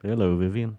Hello, Vivian.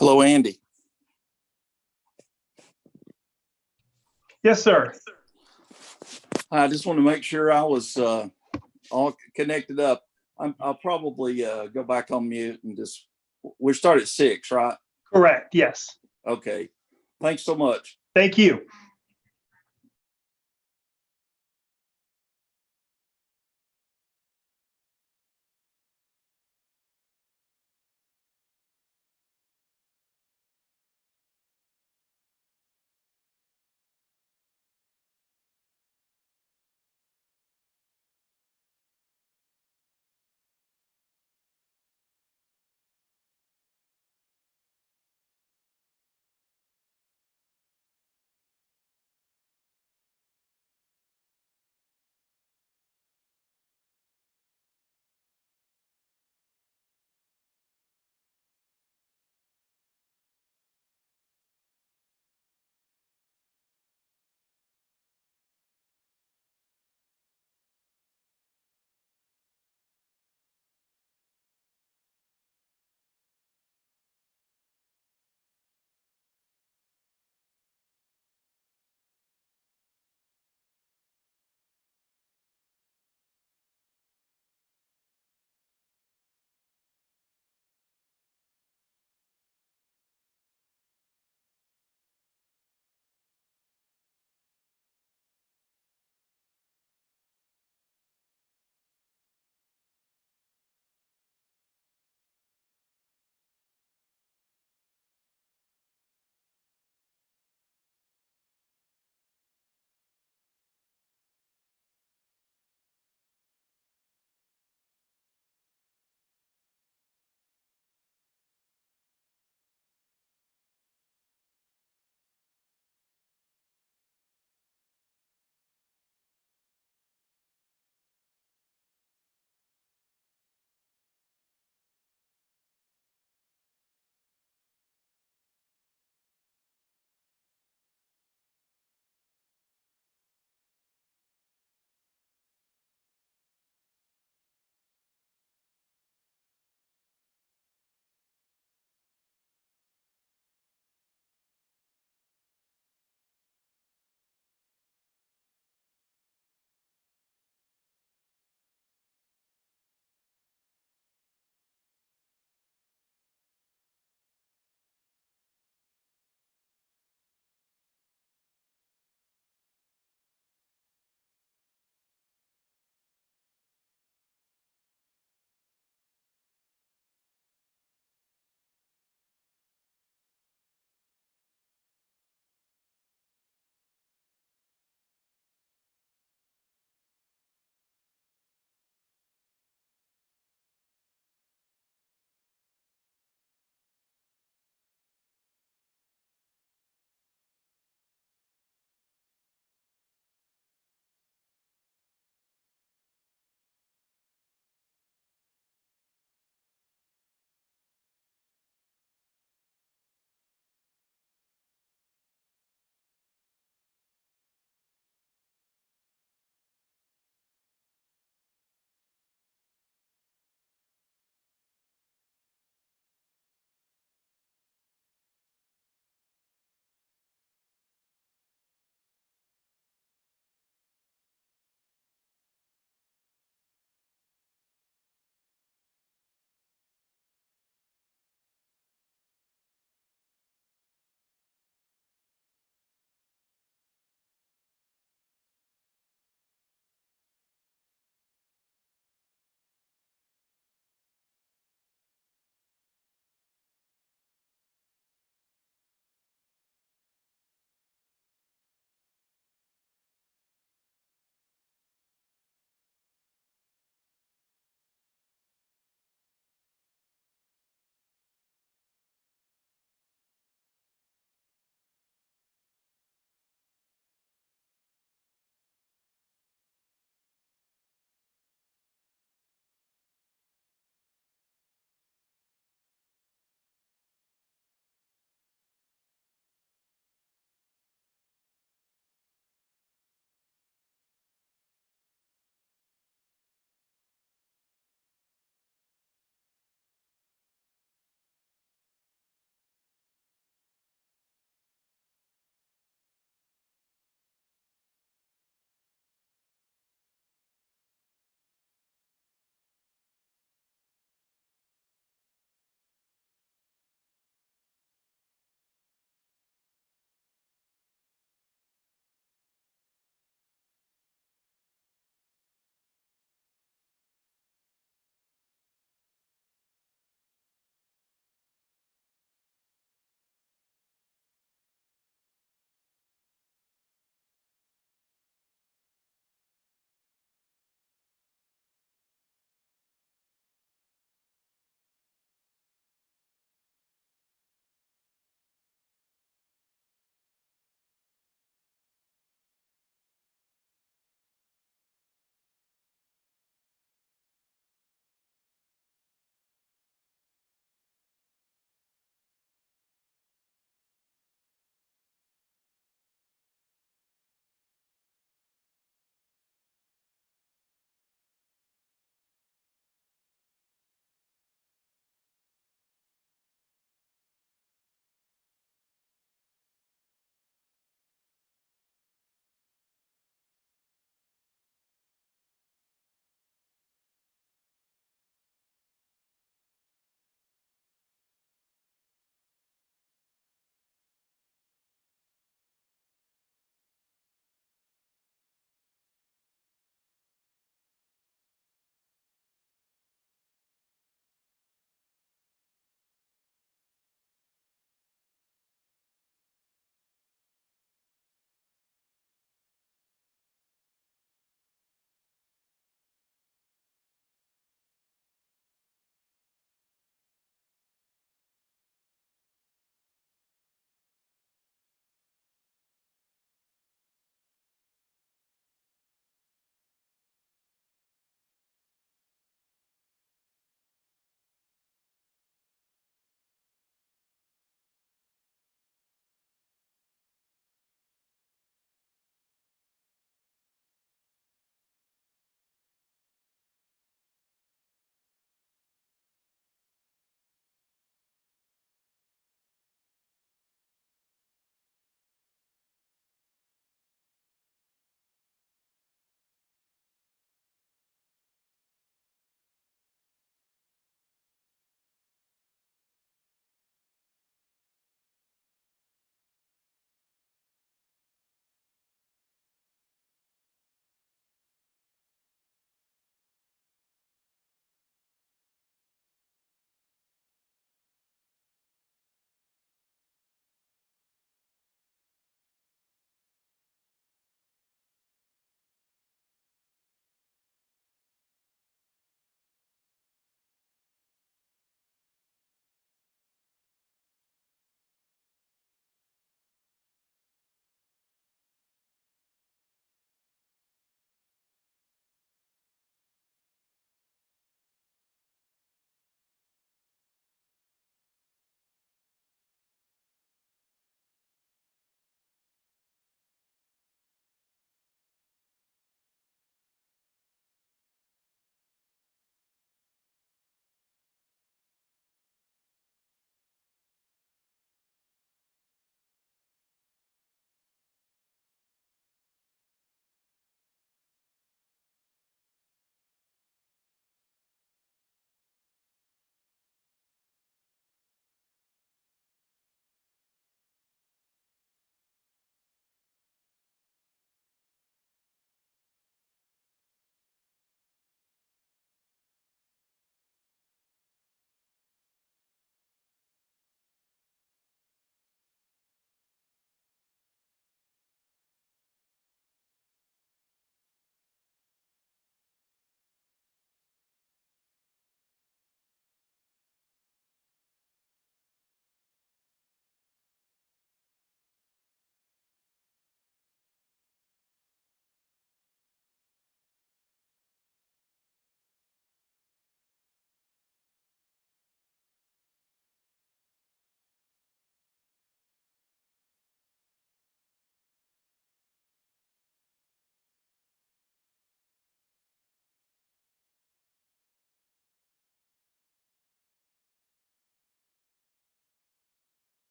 Hello, Andy. Yes, sir. I just want to make sure I was all connected up. I'll probably go back on mute and we start at 6, right? Correct. Yes. Okay. Thanks so much. Thank you.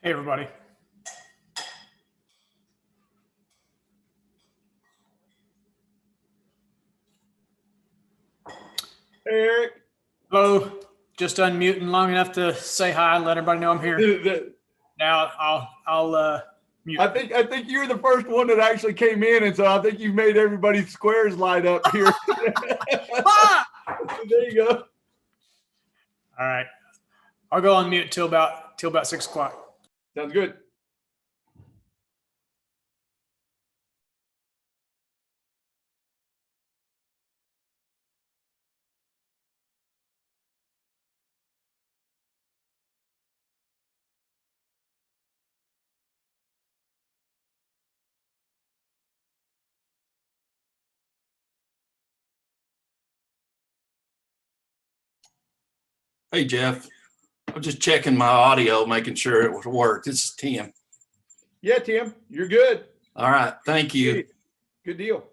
Hey, everybody. Eric. Hello. Just unmuting long enough to say hi and let everybody know I'm here. Now I'll mute. I think you were the first one that actually came in, and so I think you've made everybody's squares light up here. There you go. All right. I'll go on mute till about 6 o'clock. Sounds good. Hey, Jeff. I'm just checking my audio, making sure it would work. This is Tim. Yeah, Tim, you're good. All right. Thank you. Good deal.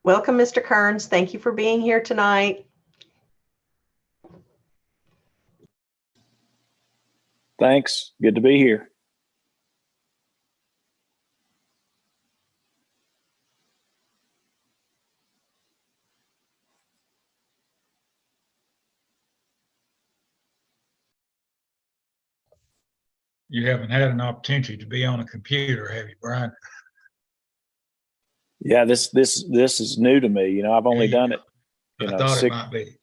Welcome, Mr. Kearns. Thank you for being here tonight. Thanks. Good to be here. You haven't had an opportunity to be on a computer, have you, Brian? Yeah, this is new to me. You know, I've only done it, I thought it might be.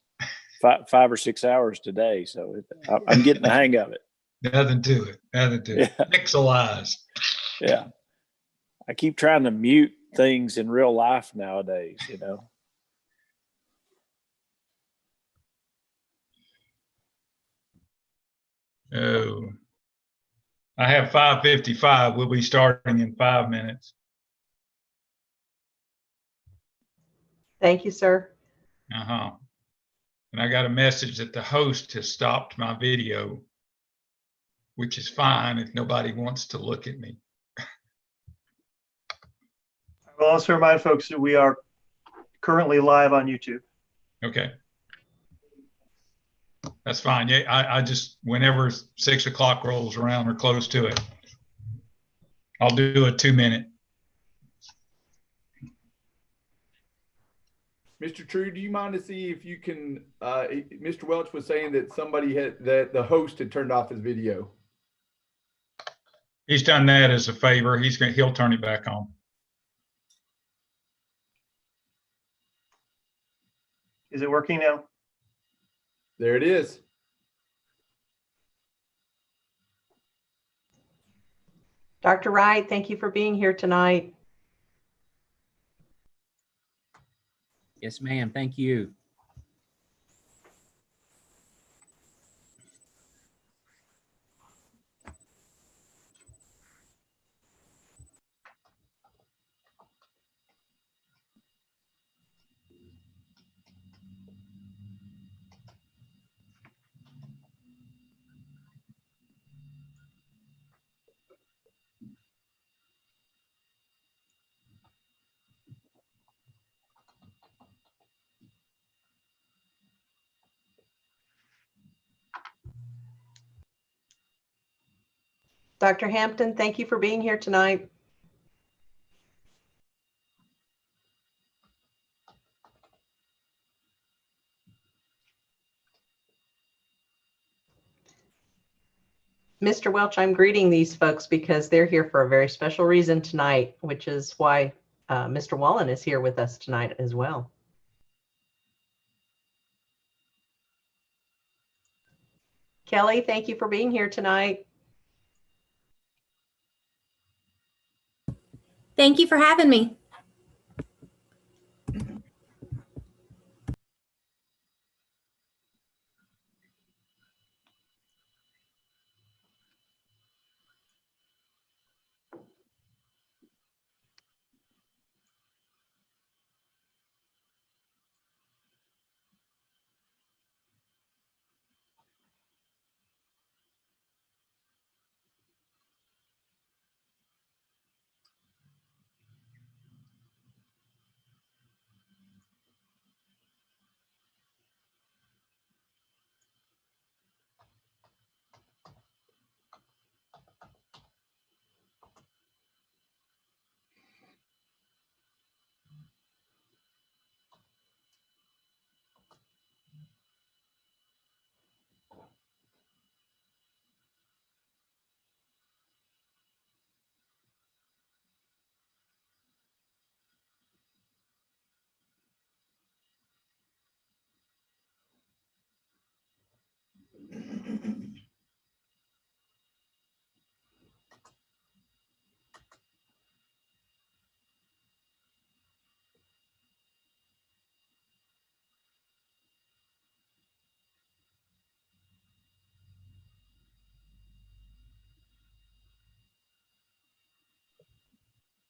5 or 6 hours today, so I'm getting the hang of it. Nothing to it. Nothing to it. Yeah. Pixelized. Yeah, I keep trying to mute things in real life nowadays. You know. Oh, I have 5:55. We'll be starting in 5 minutes. Thank you, sir. Uh-huh. And I got a message that the host has stopped my video, which is fine if nobody wants to look at me. I will also remind folks that we are currently live on YouTube. Okay. That's fine. Yeah, I just, whenever 6 o'clock rolls around or close to it, I'll do a 2-minute. Mr. True, do you mind to see if you can, Mr. Welch was saying that that the host had turned off his video. He's done that as a favor. He'll turn it back on. Is it working now? There it is. Dr. Wright, thank you for being here tonight. Yes, ma'am. Thank you. Dr. Hampton, thank you for being here tonight. Mr. Welch, I'm greeting these folks because they're here for a very special reason tonight, which is why Mr. Wallen is here with us tonight as well. Kelly, thank you for being here tonight. Thank you for having me.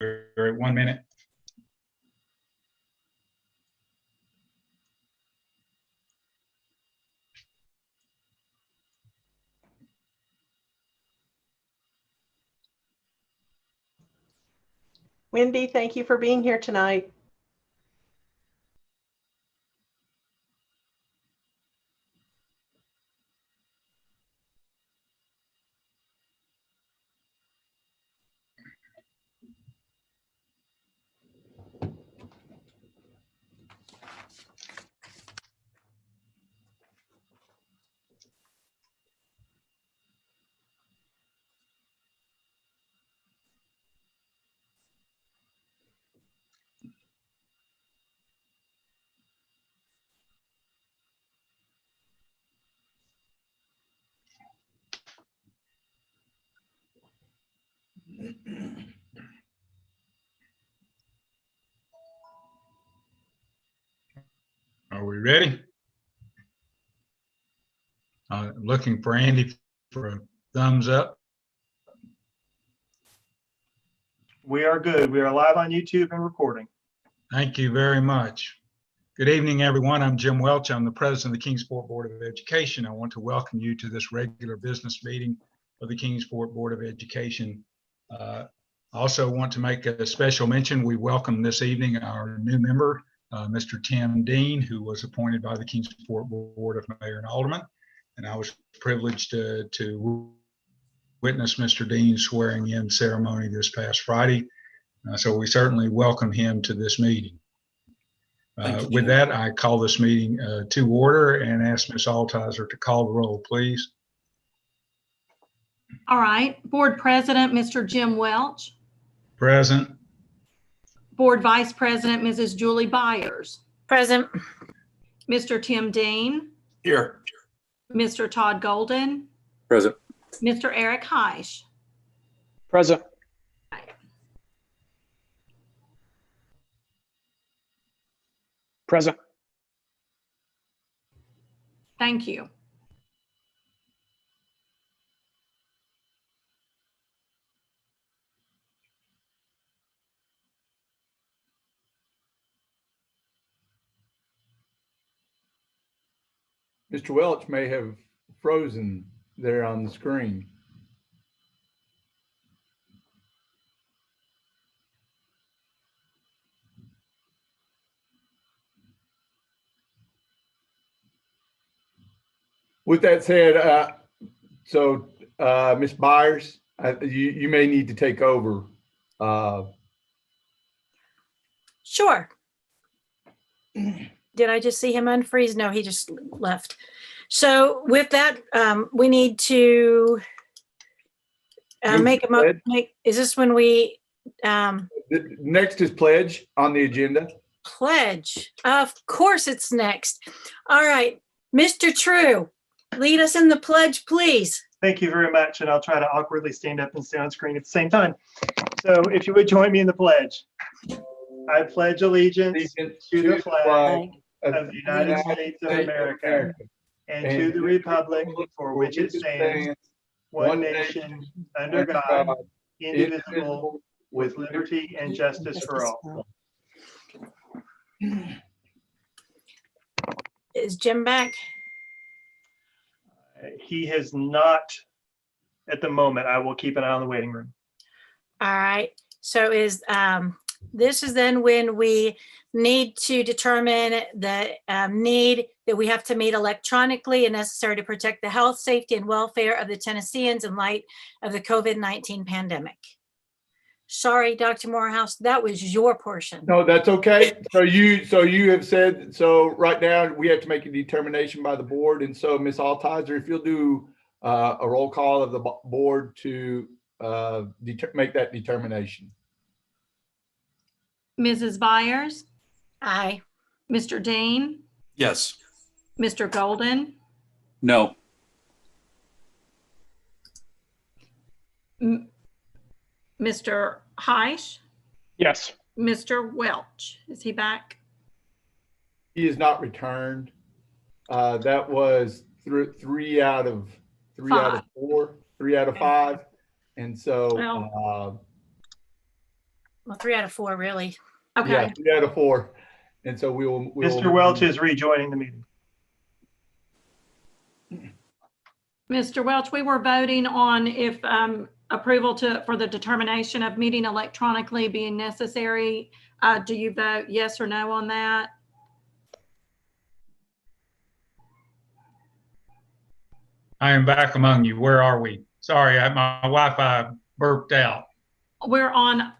We're at 1 minute. Wendy, thank you for being here tonight. Are we ready? Looking for Andy for a thumbs up. We are good. We are live on YouTube and recording. Thank you very much. Good evening, everyone. I'm Jim Welch. I'm the president of the Kingsport Board of Education. I want to welcome you to this regular business meeting of the Kingsport Board of Education. I also want to make a special mention. We welcome this evening our new member, Mr. Tim Dean, who was appointed by the Kingsport Board of Mayor and Aldermen. And I was privileged to witness Mr. Dean's swearing in ceremony this past Friday. So we certainly welcome him to this meeting. With that, I call this meeting to order and ask Ms. Altizer to call the roll, please. All right. Board President, Mr. Jim Welch. Present. Board Vice President, Mrs. Julie Byers. Present. Mr. Tim Dean. Here. Mr. Todd Golden. Present. Mr. Eric Heisch. Present. Present. Thank you. Mr. Welch may have frozen there on the screen. With that said, Ms. Byers, you may need to take over. Sure. Did I just see him unfreeze? No, he just left. So with that, we need to make a motion. Is this when we? Next is pledge on the agenda. Pledge. Of course it's next. All right. Mr. True, lead us in the pledge, please. Thank you very much. And I'll try to awkwardly stand up and stay on screen at the same time. So if you would join me in the pledge. I pledge allegiance to the flag of the United States of America and to the republic for which it stands, one nation, under God, indivisible, with liberty and justice for all. Is Jim back? He has not at the moment. I will keep an eye on the waiting room. All right. So this is then when we need to determine the need that we have to meet electronically and necessary to protect the health, safety, and welfare of the Tennesseans in light of the COVID-19 pandemic. Sorry, Dr. Morehouse, that was your portion. No, that's okay. So you have said, so right now we have to make a determination by the board. And so Ms. Altizer, if you'll do a roll call of the board to make that determination. Mrs. Byers. Aye. Mr. Dean. Yes. Mr. Golden. No. Mr. Heisch. Yes. Mr. Welch. Is he back? He is not returned. That was three out of 5. And so, well, 3 out of 4, really. Okay. Yeah, 3 out of 4. And so we will. Mr. Welch is rejoining the meeting. Mr. Welch, we were voting on if approval for the determination of meeting electronically being necessary. Do you vote yes or no on that? I am back among you. Where are we? Sorry, my Wi-Fi burped out. We're on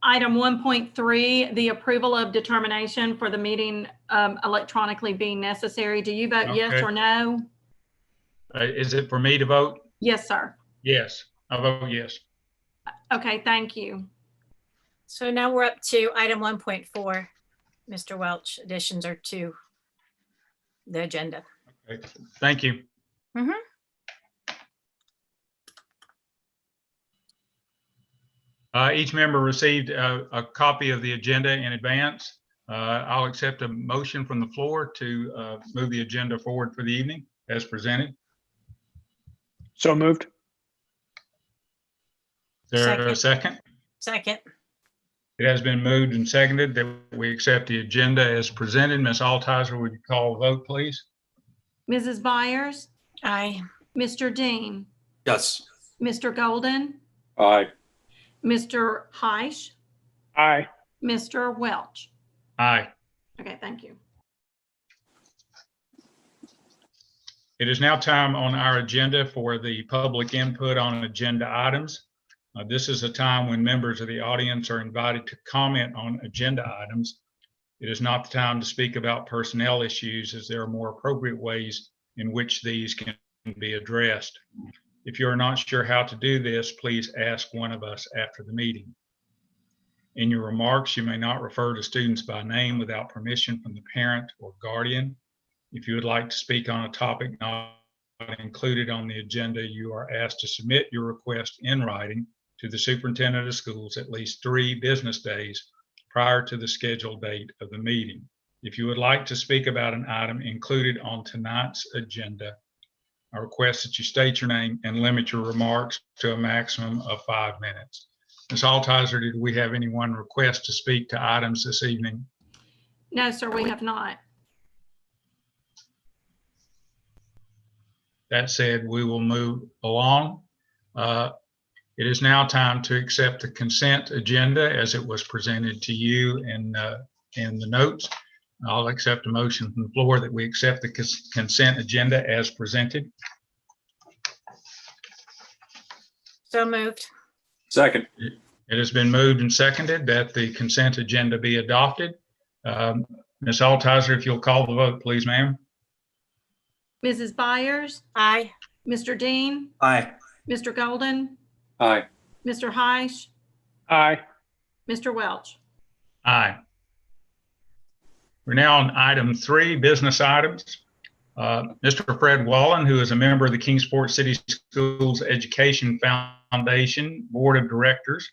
item 1.3, the approval of determination for the meeting electronically being necessary. Do you vote yes or no? Is it for me to vote? Yes, sir. Yes, I vote yes. Okay, thank you. So now we're up to item 1.4. Mr. Welch, additions are to the agenda. Okay. Thank you. Mm-hmm. Each member received a copy of the agenda in advance. I'll accept a motion from the floor to move the agenda forward for the evening as presented. So moved. Is there a second? Second. It has been moved and seconded that we accept the agenda as presented. Ms. Altizer, would you call the vote, please? Mrs. Byers, Aye. Mr. Dean, Yes. Mr. Golden, Aye. Mr. Heish, Aye. Mr. Welch. Aye. Okay, thank you. It is now time on our agenda for the public input on agenda items. This is a time when members of the audience are invited to comment on agenda items. It is not the time to speak about personnel issues, as there are more appropriate ways in which these can be addressed. If you are not sure how to do this, please ask one of us after the meeting. In your remarks, you may not refer to students by name without permission from the parent or guardian. If you would like to speak on a topic not included on the agenda, you are asked to submit your request in writing to the superintendent of schools at least 3 business days prior to the scheduled date of the meeting. If you would like to speak about an item included on tonight's agenda, I request that you state your name and limit your remarks to a maximum of 5 minutes. Ms. Altizer, did we have anyone request to speak to items this evening? No, sir, we have not. That said, we will move along. It is now time to accept the consent agenda as it was presented to you in the notes. I'll accept a motion from the floor that we accept the consent agenda as presented. So moved. Second. It has been moved and seconded that the consent agenda be adopted. Ms. Altizer, if you'll call the vote, please, ma'am. Mrs. Byers, Aye. Mr. Dean, Aye. Mr. Golden, Aye. Mr. Heish, Aye. Mr. Welch. Aye. We're now on item 3, business items. Mr. Fred Wallen, who is a member of the Kingsport City Schools Education Foundation Board of Directors,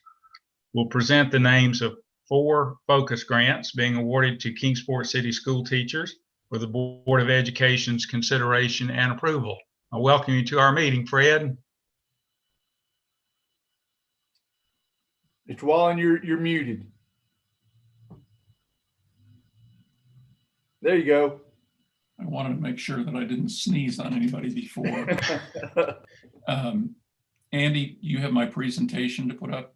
will present the names of 4 focus grants being awarded to Kingsport City school teachers for the Board of Education's consideration and approval. I welcome you to our meeting, Fred. Mr. Wallen, you're muted. There you go. I wanted to make sure that I didn't sneeze on anybody before. Andy, you have my presentation to put up?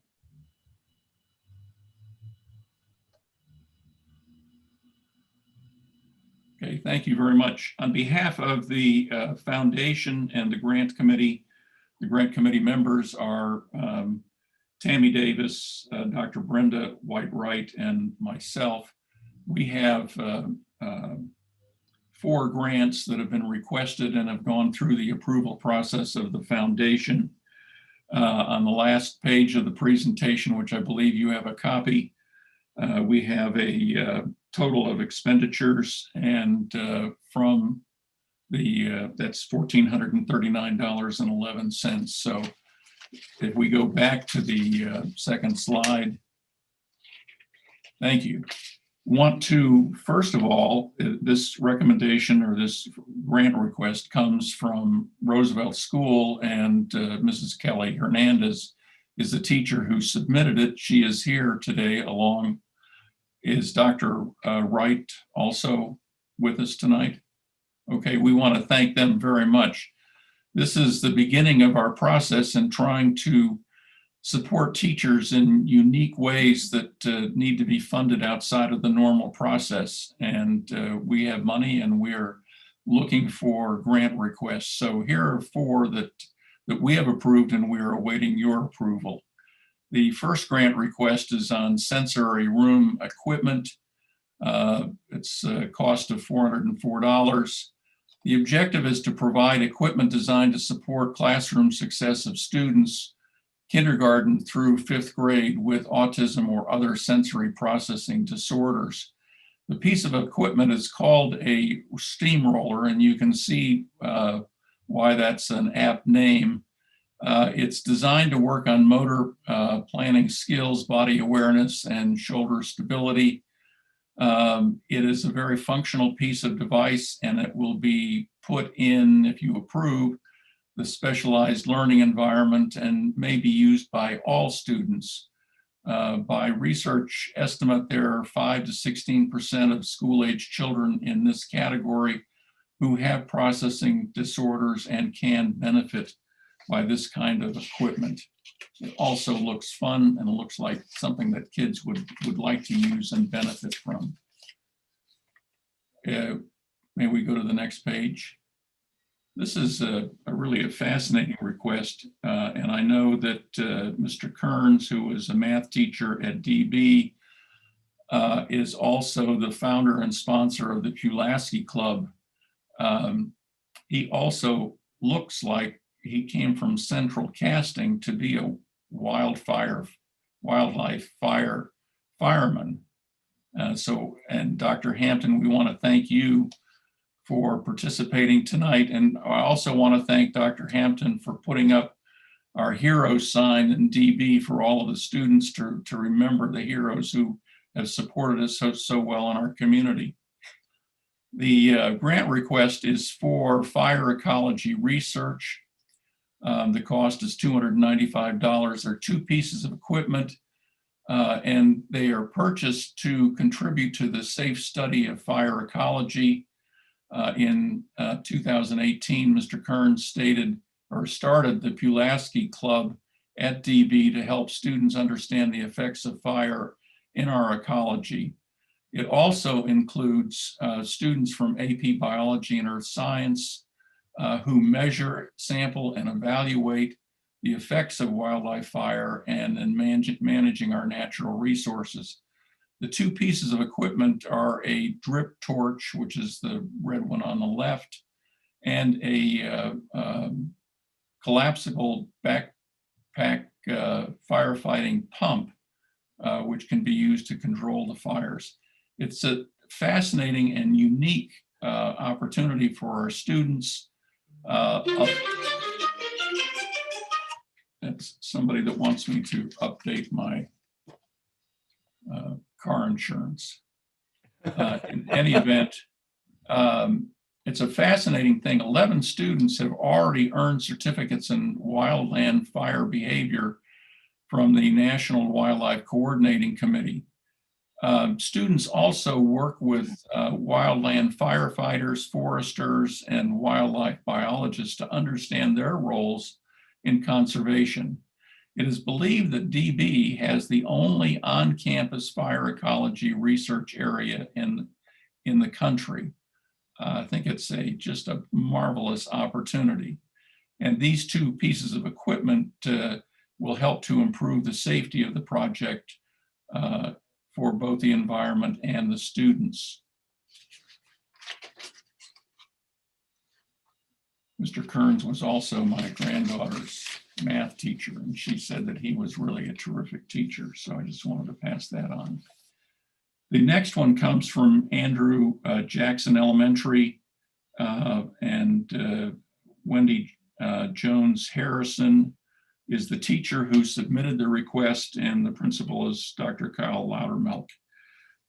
Okay, thank you very much. On behalf of the foundation and the grant committee members are Tammy Davis, Dr. Brenda White-Wright, and myself. We have 4 grants that have been requested and have gone through the approval process of the foundation. On the last page of the presentation, which I believe you have a copy, we have a total of expenditures, and from the that's $1,439.11. So if we go back to the second slide, thank you. Want to, first of all, this recommendation or this grant request comes from Roosevelt School, and Mrs. Kelly Hernandez is the teacher who submitted it. She is here today along. Is Dr. Wright also with us tonight? Okay, we want to thank them very much. This is the beginning of our process in trying to support teachers in unique ways that need to be funded outside of the normal process. And we have money and we're looking for grant requests. So here are 4 that we have approved and we're awaiting your approval. The first grant request is on sensory room equipment. It's a cost of $404. The objective is to provide equipment designed to support classroom success of students kindergarten through 5th grade with autism or other sensory processing disorders. The piece of equipment is called a steamroller, and you can see why that's an apt name. It's designed to work on motor planning skills, body awareness, and shoulder stability. It is a very functional piece of device, and it will be put in, if you approve, the specialized learning environment and may be used by all students By research estimate, there are 5 to 16% of school-age children in this category who have processing disorders and can benefit by this kind of equipment. It also looks fun and looks like something that kids would like to use and benefit from. May we go to the next page? This is really a fascinating request, and I know that Mr. Kearns, who is a math teacher at DB, is also the founder and sponsor of the Pulaski Club. He also looks like he came from Central Casting to be a wildlife fireman. And Dr. Hampton, we want to thank you for participating tonight. And I also want to thank Dr. Hampton for putting up our hero sign in DB for all of the students to remember the heroes who have supported us so well in our community. The grant request is for fire ecology research. The cost is $295. There are 2 pieces of equipment, and they are purchased to contribute to the safe study of fire ecology. In 2018, Mr. Kearns started the Pulaski Club at DB to help students understand the effects of fire in our ecology. It also includes students from AP Biology and Earth Science who measure, sample, and evaluate the effects of wildlife fire and in managing our natural resources. The 2 pieces of equipment are a drip torch, which is the red one on the left, and a collapsible backpack firefighting pump, which can be used to control the fires. It's a fascinating and unique opportunity for our students. That's somebody that wants me to update my car insurance. In any event, it's a fascinating thing. 11 students have already earned certificates in wildland fire behavior from the National Wildlife Coordinating Committee. Students also work with wildland firefighters, foresters, and wildlife biologists to understand their roles in conservation. It is believed that DB has the only on-campus fire ecology research area in the country. I think it's just a marvelous opportunity. And these 2 pieces of equipment will help to improve the safety of the project for both the environment and the students. Mr. Kearns was also my granddaughter's math teacher, and she said that he was really a terrific teacher. So I just wanted to pass that on. The next one comes from Andrew Jackson Elementary and Wendy Jones Harrison is the teacher who submitted the request, and the principal is Dr. Kyle Loudermilk.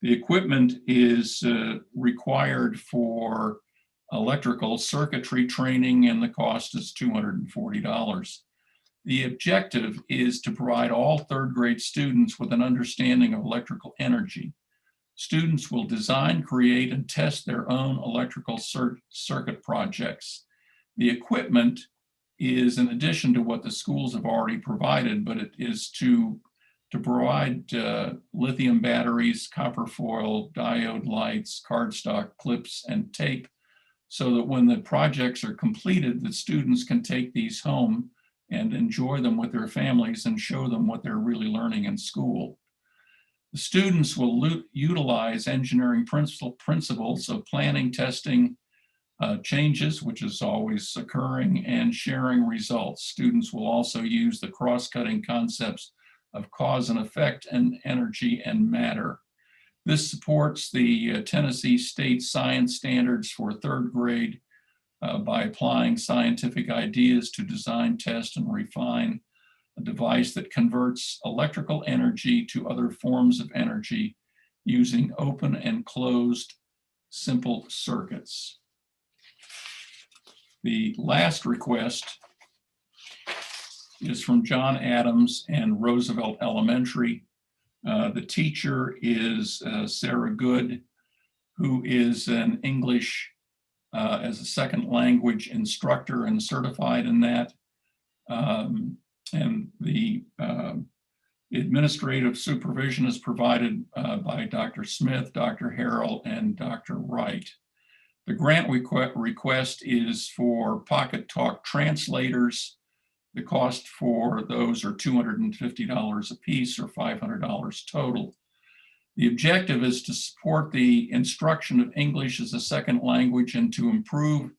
The equipment is required for electrical circuitry training, and the cost is $240. The objective is to provide all 3rd grade students with an understanding of electrical energy. Students will design, create, and test their own electrical circuit projects. The equipment is in addition to what the schools have already provided, but it is to provide lithium batteries, copper foil, diode lights, cardstock, clips, and tape, so that when the projects are completed, the students can take these home and enjoy them with their families and show them what they're really learning in school. The students will utilize engineering principles of planning, testing, changes, which is always occurring, and sharing results. Students will also use the cross-cutting concepts of cause and effect and energy and matter. This supports the Tennessee State Science Standards for 3rd grade by applying scientific ideas to design, test, and refine a device that converts electrical energy to other forms of energy using open and closed simple circuits. The last request is from John Adams and Roosevelt Elementary. The teacher is Sarah Good, who is an English as a second language instructor and certified in that. And the administrative supervision is provided by Dr. Smith, Dr. Harrell, and Dr. Wright. The grant request is for Pocket Talk translators. The cost for those are $250 a piece, or $500 total. The objective is to support the instruction of English as a second language and to improve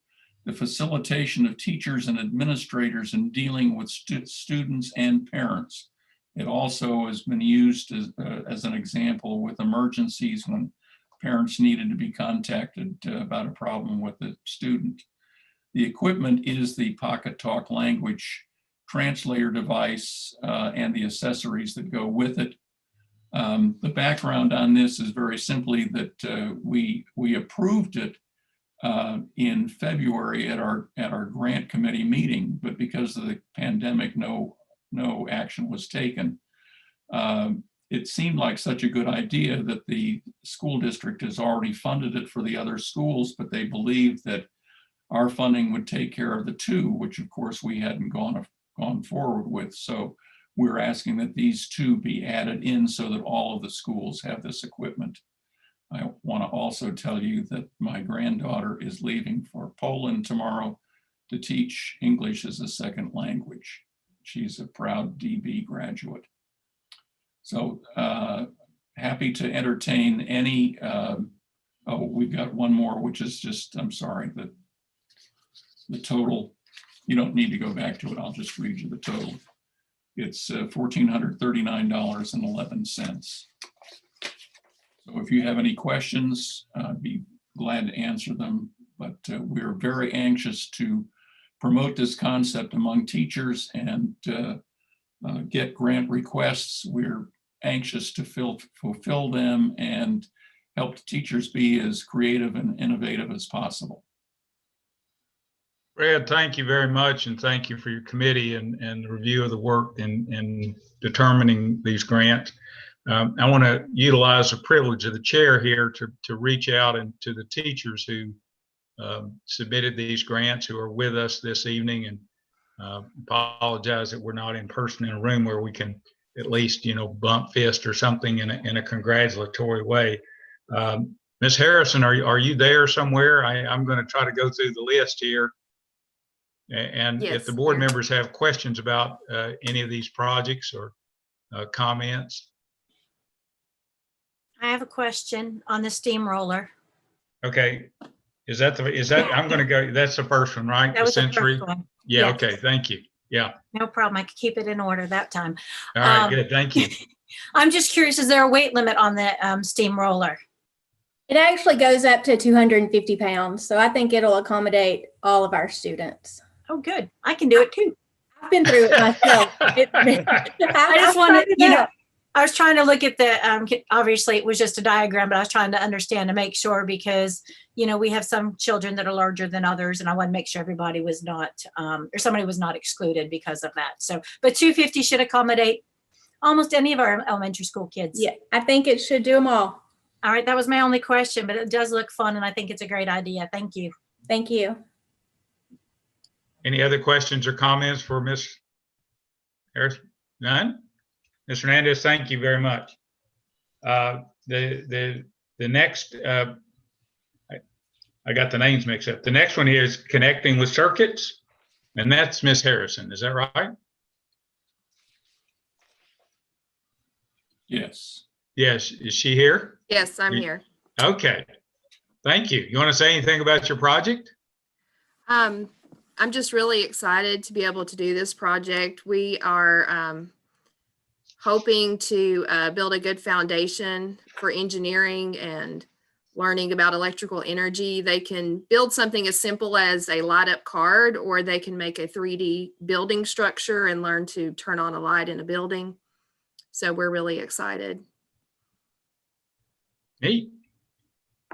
the facilitation of teachers and administrators in dealing with students and parents. It also has been used as an example with emergencies when parents needed to be contacted about a problem with the student. The equipment is the Pocket Talk language translator device and the accessories that go with it. The background on this is very simply that we approved it in February at our grant committee meeting, but because of the pandemic, no action was taken. It seemed like such a good idea that the school district has already funded it for the other schools, but they believed that our funding would take care of the two, which of course we hadn't gone forward with. So we're asking that these two be added in so that all of the schools have this equipment. I want to also tell you that my granddaughter is leaving for Poland tomorrow to teach English as a second language. She's a proud DB graduate. So happy to entertain any, oh, we've got one more, which is just, I'm sorry, the total, you don't need to go back to it. I'll just read you the total. It's $1,439.11. So if you have any questions, I'd be glad to answer them, but we're very anxious to promote this concept among teachers and get grant requests. We're anxious to fulfill them and help the teachers be as creative and innovative as possible. Brad, thank you very much, and thank you for your committee and the review of the work in determining these grants. I want to utilize the privilege of the chair here to reach out and to the teachers who submitted these grants, who are with us this evening, and apologize that we're not in person in a room where we can at least, bump fist or something in a congratulatory way. Ms. Harrison, are you there somewhere? I'm going to try to go through the list here. And Yes, if the board members have questions about any of these projects or comments. I have a question on the steamroller. Okay. Is that I'm going to go, that's the first one, right? That was the Century. first one. Yeah. Yes. Okay. Thank you. Yeah. No problem. I could keep it in order that time. All right. Good. Thank you. I'm just curious, is there a weight limit on the steamroller? It actually goes up to 250 pounds. So I think it'll accommodate all of our students. Oh, good. I can do it too. I've been through it myself. I just wanted, I was trying to look at the, obviously it was just a diagram, but I was trying to understand to make sure because, we have some children that are larger than others and I want to make sure everybody was not, or somebody was not excluded because of that. So, but 250 should accommodate almost any of our elementary school kids. Yeah, I think it should do them all. All right. That was my only question, but it does look fun and I think it's a great idea. Thank you. Thank you. Any other questions or comments for Ms. Harris? None? Ms. Hernandez, thank you very much. The next, I got the names mixed up. The next one is connecting with circuits, and that's Ms. Harrison. Is that right? Yes. Yes. Is she here? Yes, I'm here. Okay. Thank you. You want to say anything about your project? I'm just really excited to be able to do this project. We are hoping to build a good foundation for engineering and learning about electrical energy. They can build something as simple as a light up card, or they can make a 3D building structure and learn to turn on a light in a building. So we're really excited. Neat.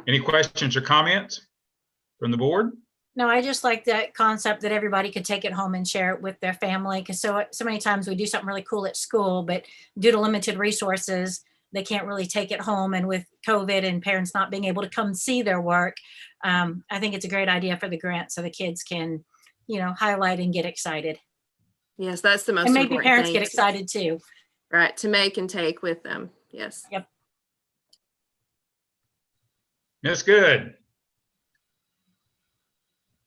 Any questions or comments from the board? No, I just like that concept that everybody could take it home and share it with their family. Because so many times we do something really cool at school, but due to limited resources, they can't really take it home. And with COVID and parents not being able to come see their work, I think it's a great idea for the grant so the kids can, highlight and get excited. Yes, that's the most And maybe important parents thing. get excited too. Right, to make and take with them. Yes. Yep. That's good. Are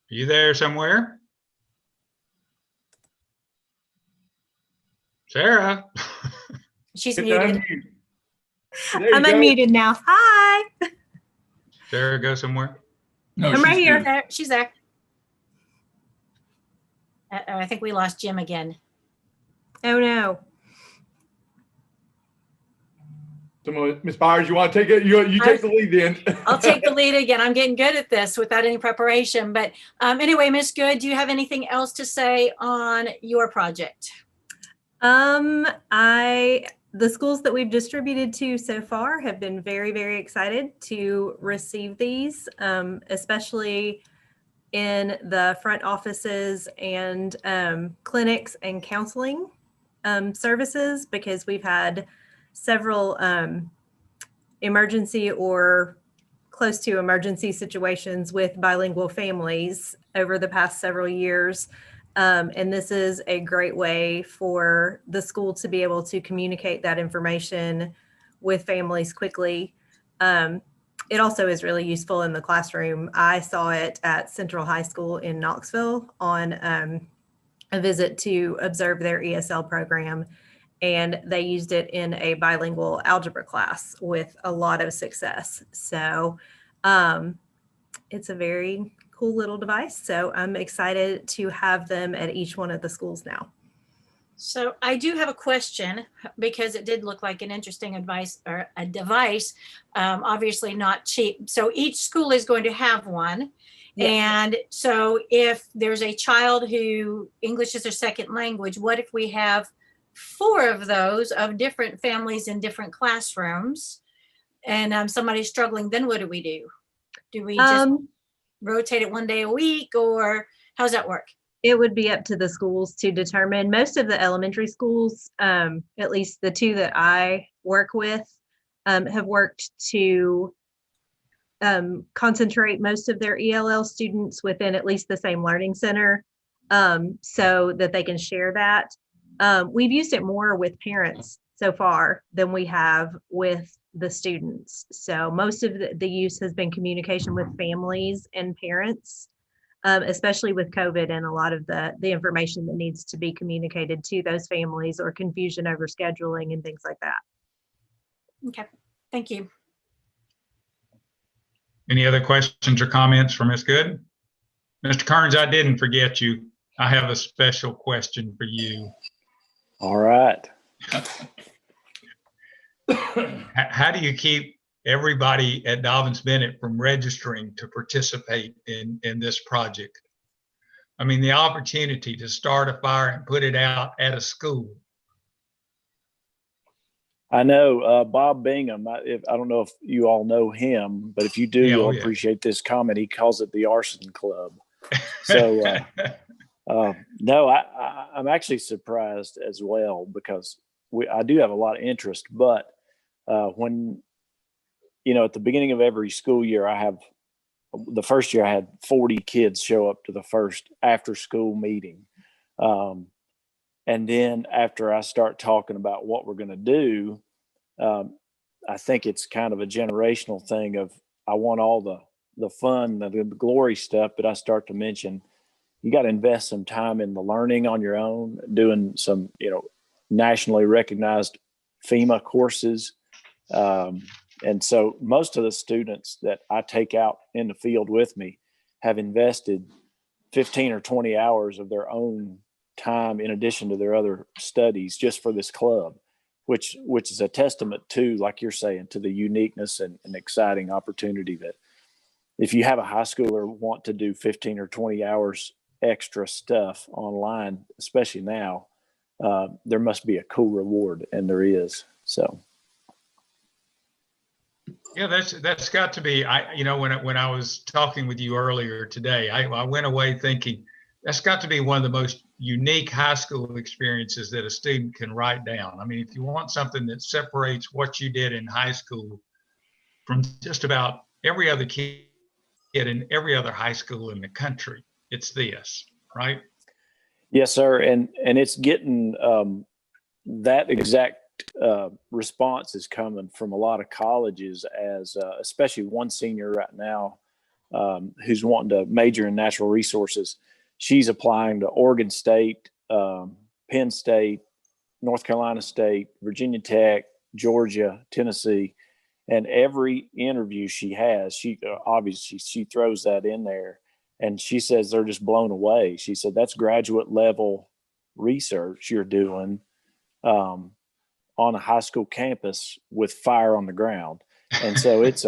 you there somewhere? Sarah? She's muted. I'm unmuted now. Hi. Sarah, go somewhere. No, I'm right here. There, she's there. I think we lost Jim again. Oh no. Ms. Byers, you want to take it? You take the lead then. I'll take the lead again. I'm getting good at this without any preparation. But anyway, Ms. Good, do you have anything else to say on your project? The schools that we've distributed to so far have been very, very excited to receive these, especially in the front offices and clinics and counseling services, because we've had several emergency or close to emergency situations with bilingual families over the past several years. And this is a great way for the school to be able to communicate that information with families quickly. It also is really useful in the classroom. I saw it at Central High School in Knoxville on a visit to observe their ESL program, and they used it in a bilingual algebra class with a lot of success. So it's a very cool little device. So I'm excited to have them at each one of the schools now. So I do have a question, because it did look like an interesting advice or a device, obviously not cheap. So each school is going to have one. Yes. And so if there's a child who English is their second language, what if we have 4 of those of different families in different classrooms, and somebody's struggling? Then what do we do? Do we just rotate it one day a week, or how does that work? It would be up to the schools to determine. Most of the elementary schools, at least the 2 that I work with, have worked to concentrate most of their ELL students within at least the same learning center, so that they can share that. We've used it more with parents so far than we have with the students. So most of the use has been communication with families and parents, especially with COVID and a lot of the information that needs to be communicated to those families, or confusion over scheduling and things like that. Okay, thank you. Any other questions or comments for Ms. Good? Mr. Kearns, I didn't forget you. I have a special question for you. All right. How do you keep everybody at Dobyns-Bennett from registering to participate in this project? I mean, the opportunity to start a fire and put it out at a school. I know Bob Bingham. I don't know if you all know him, but if you do, you'll appreciate this comment. He calls it the Arson Club. So no, I'm actually surprised as well, because I do have a lot of interest. But when, at the beginning of every school year, the first year I had 40 kids show up to the first after school meeting. And then after I start talking about what we're going to do, I think it's kind of a generational thing of, I want all the fun, the glory stuff, but I start to mention, you got to invest some time in the learning on your own, doing some, nationally recognized FEMA courses. And so most of the students that I take out in the field with me have invested 15 or 20 hours of their own time in addition to their other studies just for this club, which is a testament to, like you're saying, to the uniqueness and exciting opportunity that if you have a high schooler want to do 15 or 20 hours extra stuff online, especially now, there must be a cool reward, and there is. So. Yeah, that's got to be. When I was talking with you earlier today, I went away thinking that's got to be one of the most unique high school experiences that a student can write down. I mean, if you want something that separates what you did in high school from just about every other kid in every other high school in the country, it's this, right? Yes, sir. And it's getting that exact response is coming from a lot of colleges, as especially one senior right now who's wanting to major in natural resources. She's applying to Oregon State, Penn State, North Carolina State, Virginia Tech, Georgia, Tennessee, and every interview she has, she obviously she throws that in there, and she says they're just blown away. She said that's graduate level research you're doing on a high school campus with fire on the ground, and so it's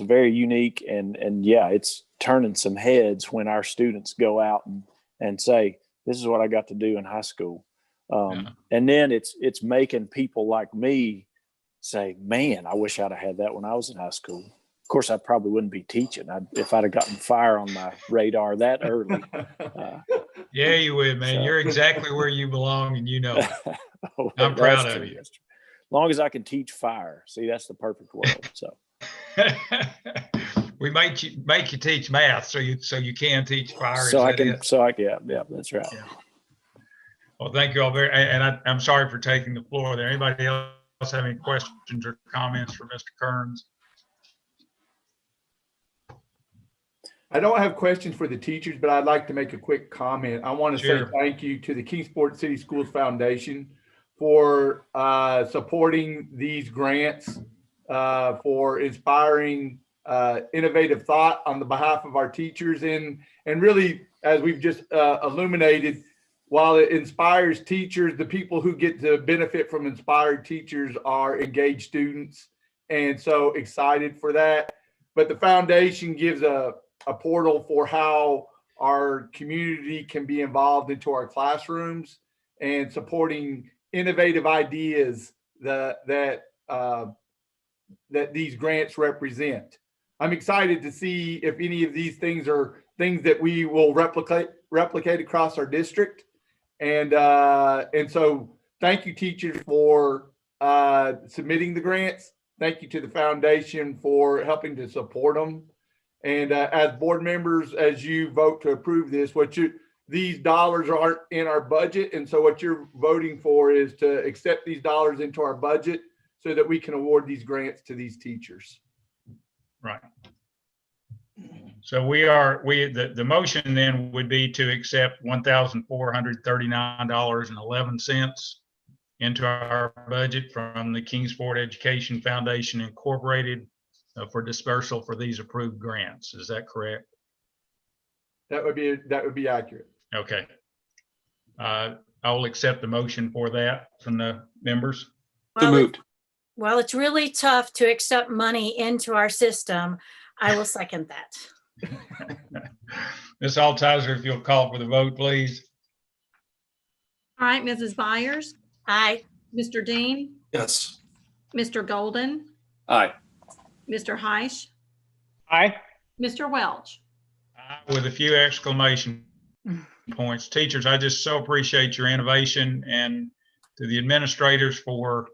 very unique, and yeah, it's turning some heads when our students go out and say, this is what I got to do in high school. And then it's making people like me say, man, I wish I'd have had that when I was in high school. Of course, I probably wouldn't be teaching if I'd have gotten fire on my radar that early. Yeah, you would, man. So. You're exactly where you belong, and you know it. Oh, I'm proud of you. As long as I can teach fire. See, that's the perfect world. So we make you teach math so you can teach fire. Yeah, that's right. Yeah. Well, thank you all and I'm sorry for taking the floor there. Anybody else have any questions or comments for Mr. Kearns? I don't have questions for the teachers, but I'd like to make a quick comment. I want to say thank you to the Kingsport City Schools Foundation for supporting these grants, for inspiring innovative thought on the behalf of our teachers, and really, as we've just illuminated, while it inspires teachers, the people who get to benefit from inspired teachers are engaged students, and so excited for that. But the foundation gives a portal for how our community can be involved into our classrooms and supporting innovative ideas that these grants represent. I'm excited to see if any of these things are things that we will replicate across our district. And so thank you, teachers, for submitting the grants. Thank you to the foundation for helping to support them. And as board members, as you vote to approve this, these dollars aren't in our budget. And so what you're voting for is to accept these dollars into our budget so that we can award these grants to these teachers. Right. So the motion then would be to accept $1,439.11 into our budget from the Kingsport Education Foundation Incorporated for dispersal for these approved grants. Is that correct? That would be accurate. Okay. I will accept the motion for that from the members. Well, it's really tough to accept money into our system. I will second that. Ms. Altizer, if you'll call for the vote, please. All right, Mrs. Byers? Aye. Mr. Dean? Yes. Mr. Golden? Aye. Mr. Heish? Aye. Mr. Welch? Aye, with a few exclamation points. Teachers, I just so appreciate your innovation, and to the administrators for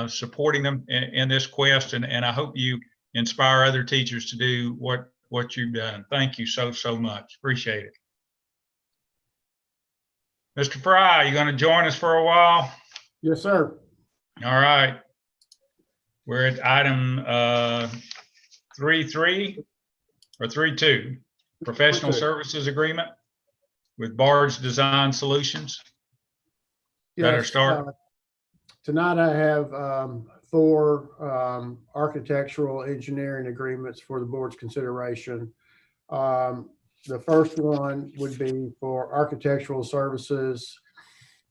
supporting them in this quest, and I hope you inspire other teachers to do what you've done. Thank you so much. Appreciate it. Mr. Fry, you going to join us for a while? Yes, sir. All right. We're at item 3.3 or 3.2, professional services agreement with Barge Design Solutions. Better start. Tonight I have 4 architectural engineering agreements for the board's consideration. The first one would be for architectural services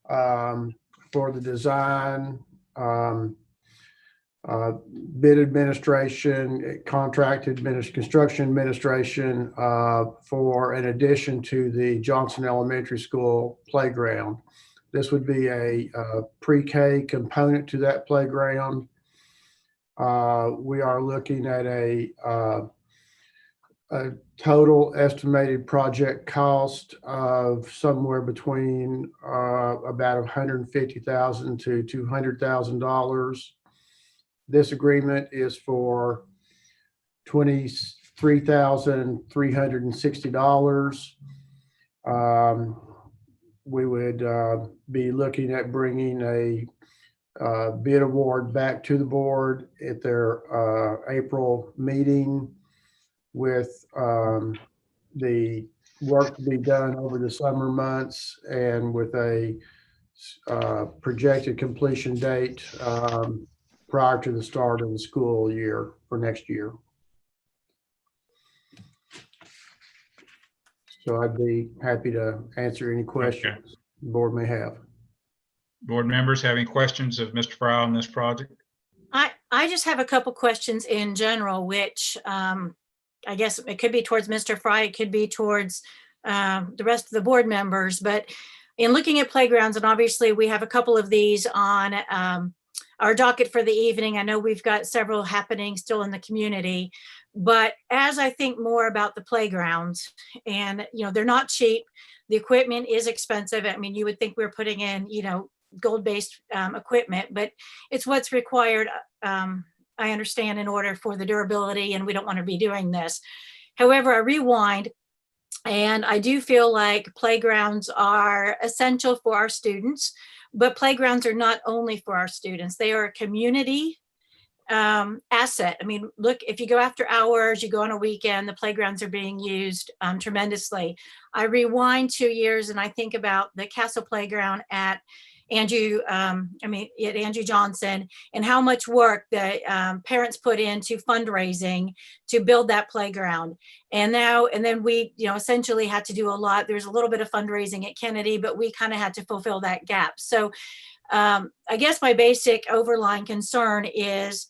for the design, bid administration, construction administration for an addition to the Johnson Elementary School playground. This would be a pre-K component to that playground. We are looking at a a total estimated project cost of somewhere between about $150,000 to $200,000. This agreement is for $23,360. We would be looking at bringing a bid award back to the board at their April meeting, with the work to be done over the summer months and with a projected completion date prior to the start of the school year for next year. So I'd be happy to answer any questions the board may have. Board members have any questions of Mr. Fry on this project? I just have a couple questions in general, which I guess it could be towards Mr. Fry, it could be towards the rest of the board members. But in looking at playgrounds, and obviously we have a couple of these on our docket for the evening. I know we've got several happening still in the community, but as I think more about the playgrounds, and they're not cheap, the equipment is expensive. I mean, you would think we're putting in gold-based equipment, but it's what's required, I understand, in order for the durability, and we don't want to be doing this. However, I rewind, and I do feel like playgrounds are essential for our students, but playgrounds are not only for our students. They are a community asset. I mean, look, if you go after hours, you go on a weekend, the playgrounds are being used tremendously. I rewind 2 years and I think about the Castle Playground at Andrew Johnson, and how much work the parents put into fundraising to build that playground. And then we, essentially had to do a lot. There's a little bit of fundraising at Kennedy, but we kind of had to fulfill that gap. So I guess my basic overlying concern is,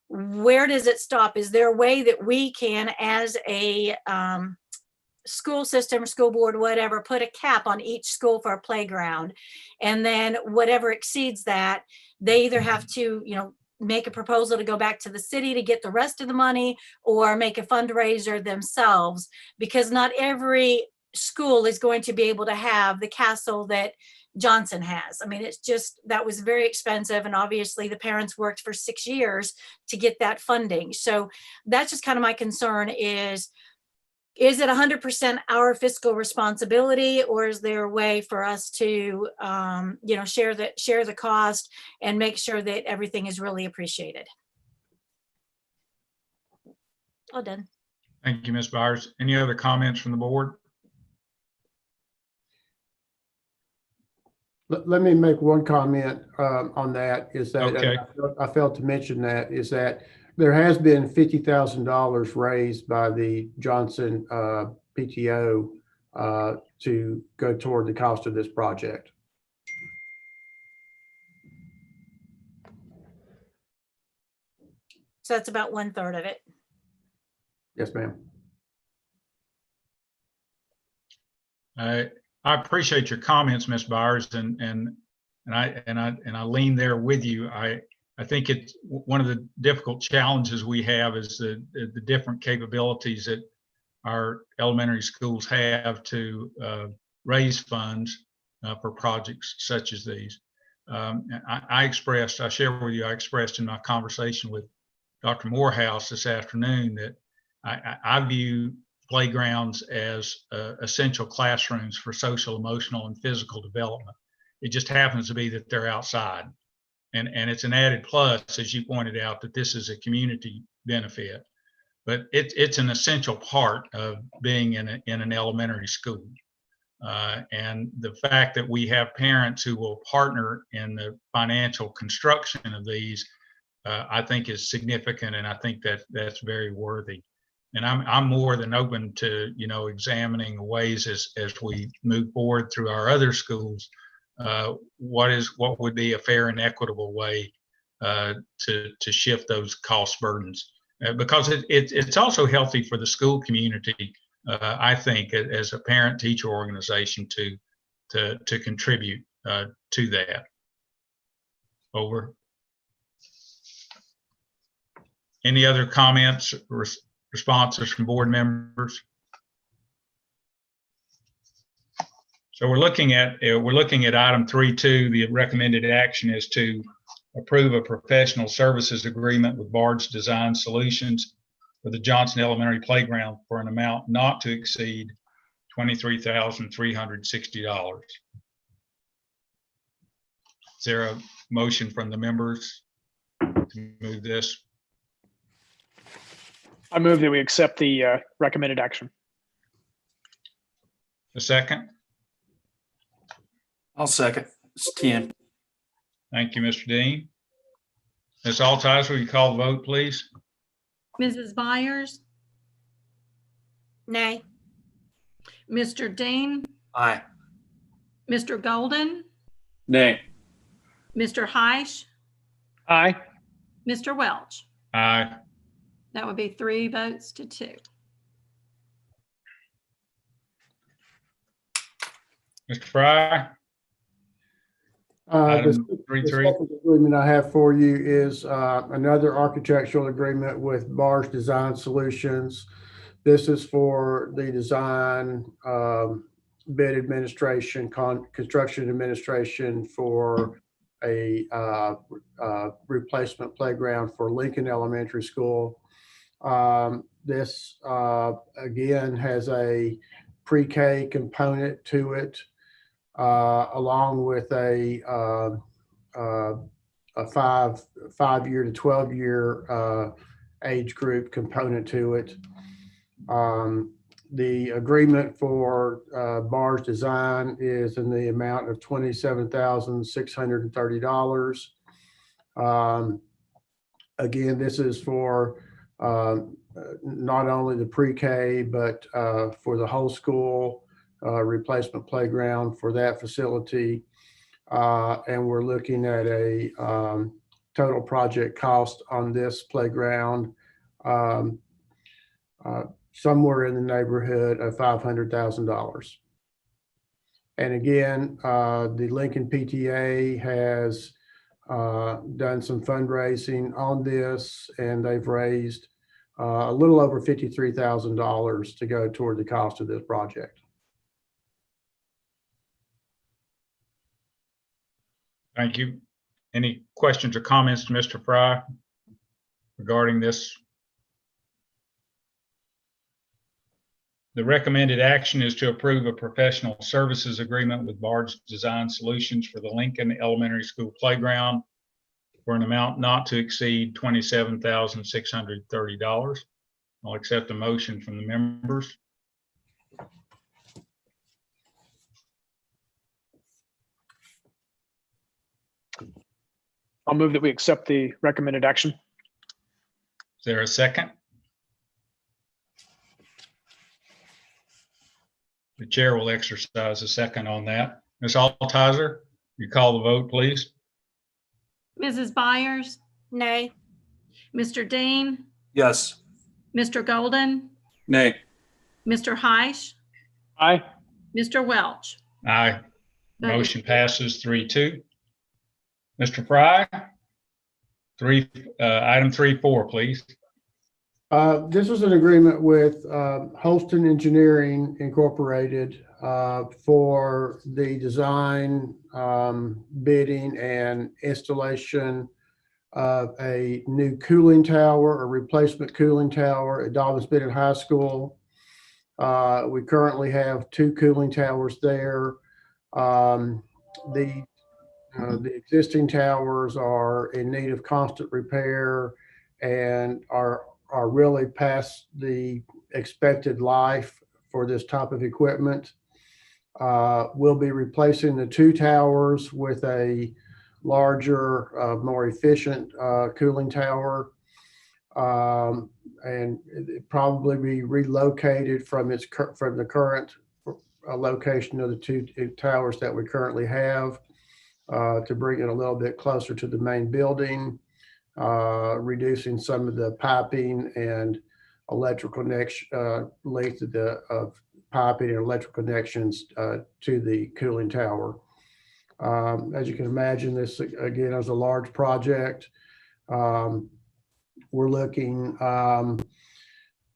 where does it stop? Is there a way that we can, as a school system, school board, whatever, put a cap on each school for a playground, and then whatever exceeds that, they either have to make a proposal to go back to the city to get the rest of the money, or make a fundraiser themselves, because not every school is going to be able to have the castle that Johnson has. I mean, it's just, that was very expensive, and obviously the parents worked for 6 years to get that funding. So that's just kind of my concern is it 100% our fiscal responsibility, or is there a way for us to, share the cost and make sure that everything is really appreciated? All done. Thank you, Ms. Byers. Any other comments from the board? Let me make one comment on that. Is that okay. I failed to mention that, is that there has been $50,000 raised by the Johnson PTO to go toward the cost of this project. So that's about 1/3 of it. Yes, ma'am. I appreciate your comments, Ms. Byers, and I lean there with you. I think it's one of the difficult challenges we have is the different capabilities that our elementary schools have to raise funds for projects such as these. I share with you, I expressed in my conversation with Dr. Morehouse this afternoon that I view playgrounds as essential classrooms for social, emotional, and physical development. It just happens to be that they're outside. And it's an added plus, as you pointed out, that this is a community benefit, but it's an essential part of being in an elementary school. And the fact that we have parents who will partner in the financial construction of these, I think is significant, and I think that that's very worthy. And I'm more than open to examining ways as we move forward through our other schools. What would be a fair and equitable way to shift those cost burdens, because it's also healthy for the school community, I think, as a parent-teacher organization to contribute to that. Over. Any other comments responses from board members? So we're looking at item 3.2. The recommended action is to approve a professional services agreement with Barge Design Solutions for the Johnson Elementary Playground for an amount not to exceed $23,360. Is there a motion from the members to move this? I move that we accept the recommended action. A second? I'll second. It's Tim. Thank you, Mr. Dean. Ms. Altizer, will you call the vote, please? Mrs. Byers, Nay. Mr. Dean, Aye. Mr. Golden, Nay. Mr. Heish, Aye. Mr. Welch. Aye. That would be 3 votes to 2. Mr. Fry? The Item 3.3. second agreement I have for you is another architectural agreement with Barge Design Solutions. This is for the design, bid administration, construction administration for a replacement playground for Lincoln Elementary School. This again has a pre-K component to it, along with a 5-year to 12-year age group component to it. The agreement for Barge Design is in the amount of $27,630. Again, this is for not only the pre-K, but for the whole school replacement playground for that facility. And we're looking at a total project cost on this playground somewhere in the neighborhood of $500,000. And again, the Lincoln PTA has done some fundraising on this, and they've raised a little over $53,000 to go toward the cost of this project. Thank you. Any questions or comments to Mr. Fry regarding this? The recommended action is to approve a professional services agreement with Barge Design Solutions for the Lincoln Elementary School Playground for an amount not to exceed $27,630. I'll accept a motion from the members. I'll move that we accept the recommended action. Is there a second? The chair will exercise a second on that. Ms. Altizer, you call the vote, please. Mrs. Byers, Nay. Mr. Dean, Yes. Mr. Golden, Nay. Mr. Heish, Aye. Mr. Welch. Aye. Motion passes 3-2. Mr. Fry, item 3.4, please. This was an agreement with Holston Engineering Incorporated for the design, bidding, and installation of a new cooling tower, a replacement cooling tower at Dobyns-Bennett High School. We currently have 2 cooling towers there. The existing towers are in need of constant repair and are really past the expected life for this type of equipment. We'll be replacing the 2 towers with a larger, more efficient cooling tower, and it probably be relocated from the current location of the 2 towers that we currently have, to bring it a little bit closer to the main building, reducing some of the piping and electrical length of piping and electrical connections to the cooling tower. As you can imagine, this again is a large project. We're looking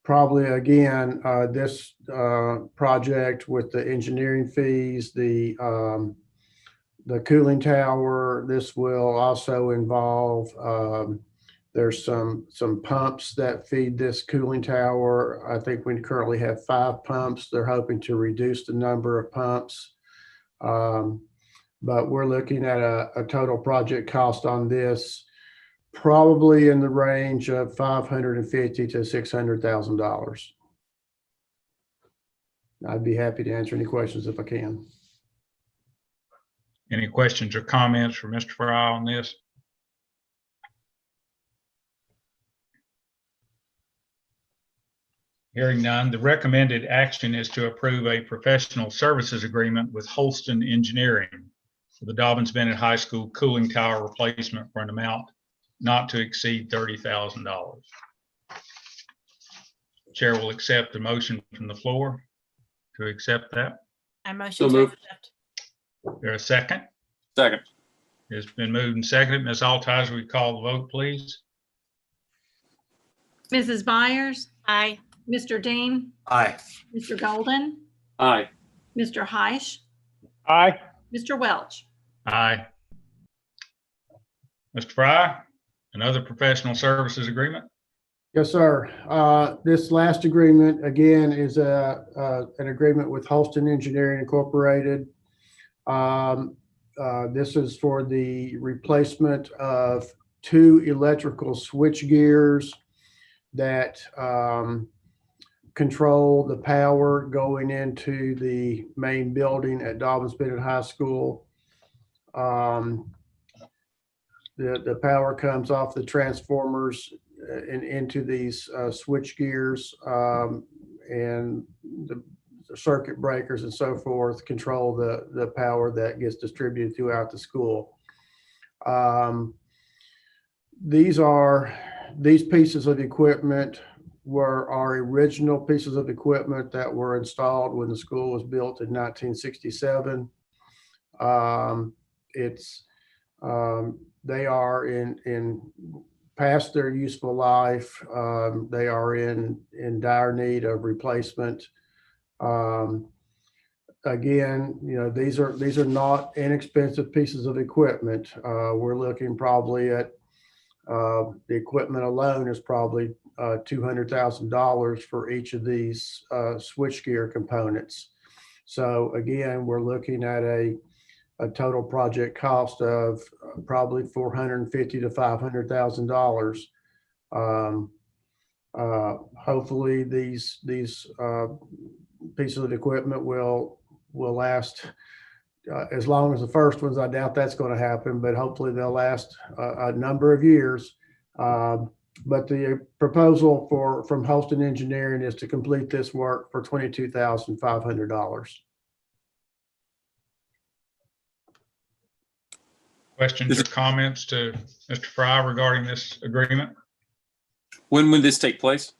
probably again, this project with the engineering fees, the cooling tower, this will also involve, there's some pumps that feed this cooling tower. I think we currently have 5 pumps. They're hoping to reduce the number of pumps. But we're looking at a total project cost on this probably in the range of $550,000 to $600,000. I'd be happy to answer any questions if I can. Any questions or comments for Mr. Fry on this? Hearing none, the recommended action is to approve a professional services agreement with Holston Engineering for the Dobyns-Bennett High School cooling tower replacement for an amount not to exceed $30,000. Chair will accept a motion from the floor to accept that. I motion to accept. There a second? Second. It's been moved and seconded. Ms. Altizer, we call the vote, please. Mrs. Byers? Aye. Mr. Dean? Aye. Mr. Golden? Aye. Mr. Heish? Aye. Mr. Welch? Aye. Mr. Fry, another professional services agreement? Yes, sir. This last agreement, again, is an agreement with Holston Engineering Incorporated. This is for the replacement of 2 electrical switch gears that control the power going into the main building at Dobyns-Bennett High School. The power comes off the transformers and into these switch gears, and the circuit breakers and so forth control the power that gets distributed throughout the school. These pieces of equipment were our original pieces of equipment that were installed when the school was built in 1967. They are in past their useful life. They are in dire need of replacement. Again, these are not inexpensive pieces of equipment. We're looking probably at the equipment alone is probably $200,000 for each of these switchgear components. So again, we're looking at a total project cost of probably $450,000 to $500,000. Hopefully these pieces of equipment will last as long as the first ones. I doubt that's going to happen, but hopefully they'll last a number of years. But the proposal from Holston Engineering is to complete this work for $22,500. Questions or comments to Mr. Fry regarding this agreement? When will this take place?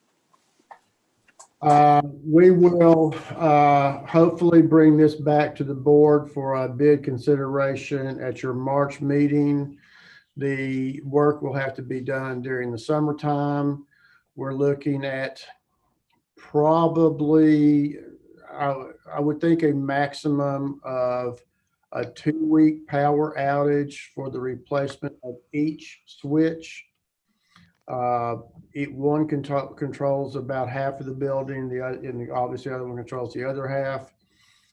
We will hopefully bring this back to the board for a bid consideration at your March meeting. The work will have to be done during the summertime. We're looking at probably, I would think, a maximum of a 2-week power outage for the replacement of each switch. One controls about half of the building, and obviously the other one controls the other half.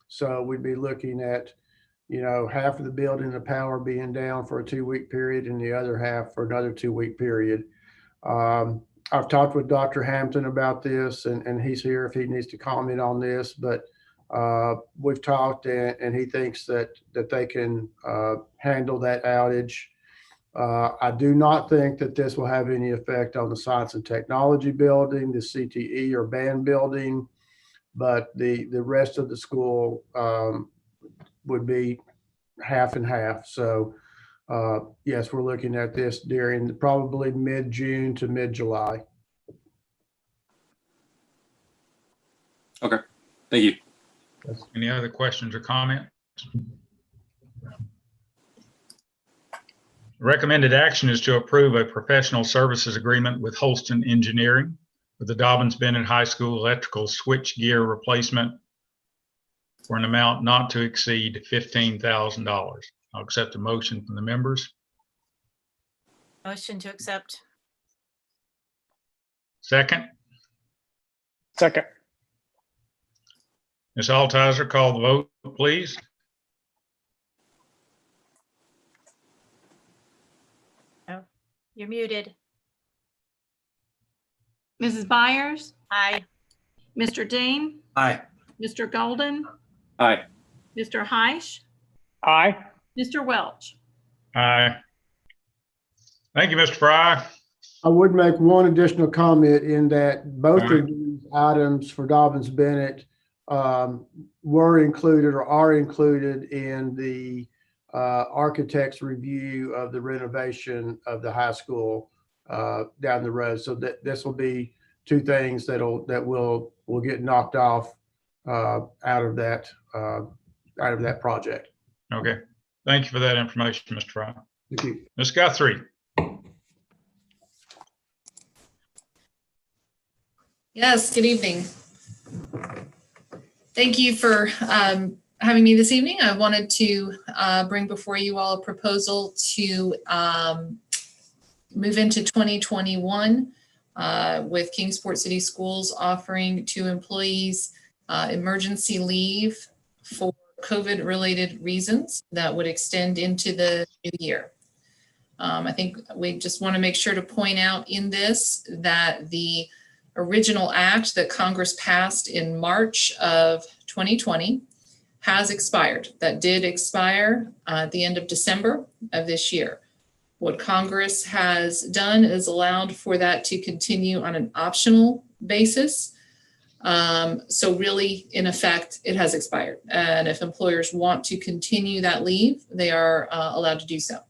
So we'd be looking at, half of the building, the power being down for a 2-week period, and the other half for another 2-week period. I've talked with Dr. Hampton about this, and he's here if he needs to comment on this, but we've talked, and he thinks that they can handle that outage. I do not think that this will have any effect on the Science and Technology building, the CTE or band building, but the rest of the school would be half and half. So yes, we're looking at this during probably mid-June to mid-July. Okay, thank you. Any other questions or comments? Recommended action is to approve a professional services agreement with Holston Engineering for the Dobyns-Bennett High School electrical switchgear replacement for an amount not to exceed $15,000. I'll accept a motion from the members. Motion to accept. Second, Second. Ms. Altizer, call the vote, please. You're muted. Mrs. Byers, Aye. Mr. Dean, Aye. Mr. Golden, Aye. Mr. Heish, Aye. Mr. Welch. Aye. Thank you, Mr. Fry. I would make one additional comment in that both All right. of these items for Dobyns-Bennett were included or are included in the architect's review of the renovation of the high school down the road. So that this will be two things that will get knocked off out of that project. Okay. Thank you for that information, Mr. Fry. Thank you. Ms. Guthrie. Yes, good evening. Thank you for having me this evening. I wanted to bring before you all a proposal to move into 2021 with Kingsport City Schools offering to employees emergency leave for COVID-related reasons that would extend into the new year. I think we just want to make sure to point out in this that the original act that Congress passed in March of 2020 has expired. That did expire at the end of December of this year. What Congress has done is allowed for that to continue on an optional basis. So really, in effect, it has expired. And if employers want to continue that leave, they are allowed to do so.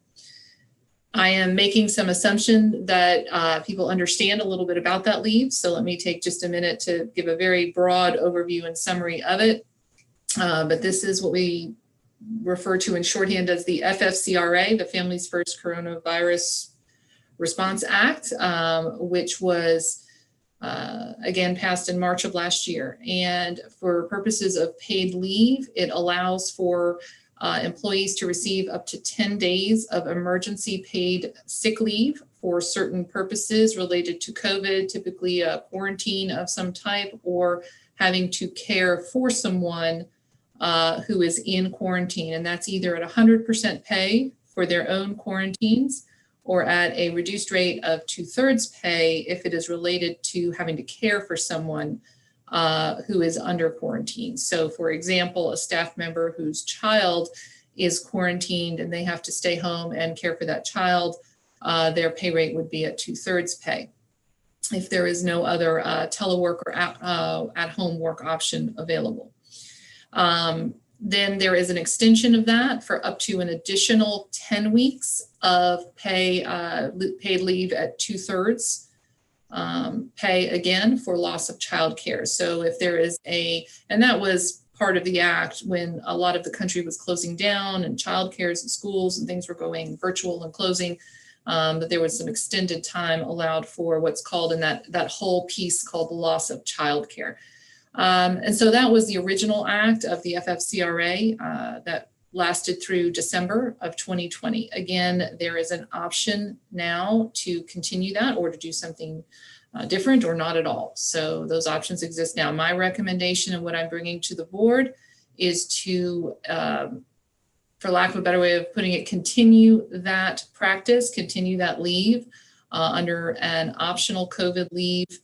I am making some assumption that people understand a little bit about that leave. So let me take just a minute to give a very broad overview and summary of it. But this is what we refer to in shorthand as the FFCRA, the Families First Coronavirus Response Act, which was again passed in March of last year. And for purposes of paid leave, it allows for employees to receive up to 10 days of emergency paid sick leave for certain purposes related to COVID, typically a quarantine of some type, or having to care for someone who is in quarantine. And that's either at 100% pay for their own quarantines or at a reduced rate of 2/3 pay if it is related to having to care for someone who is under quarantine. So for example, a staff member whose child is quarantined and they have to stay home and care for that child, their pay rate would be at 2/3 pay if there is no other telework or at-home work option available. Then there is an extension of that for up to an additional 10 weeks of paid leave at 2/3 pay, again, for loss of childcare. So if there is and that was part of the act when a lot of the country was closing down and childcares and schools and things were going virtual and closing, but there was some extended time allowed for what's called in that whole piece called the loss of childcare. And so that was the original act of the FFCRA that lasted through December of 2020. Again, there is an option now to continue that or to do something different or not at all. So those options exist now. My recommendation and what I'm bringing to the board is to, for lack of a better way of putting it, continue that practice, continue that leave under an optional COVID leave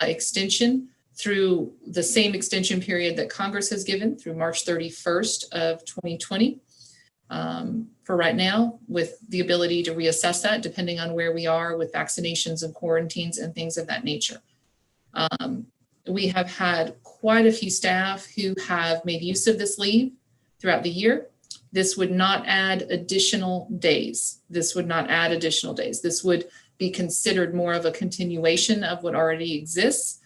extension through the same extension period that Congress has given through March 31st of 2020 for right now, with the ability to reassess that depending on where we are with vaccinations and quarantines and things of that nature. We have had quite a few staff who have made use of this leave throughout the year. This would not add additional days. This would be considered more of a continuation of what already exists.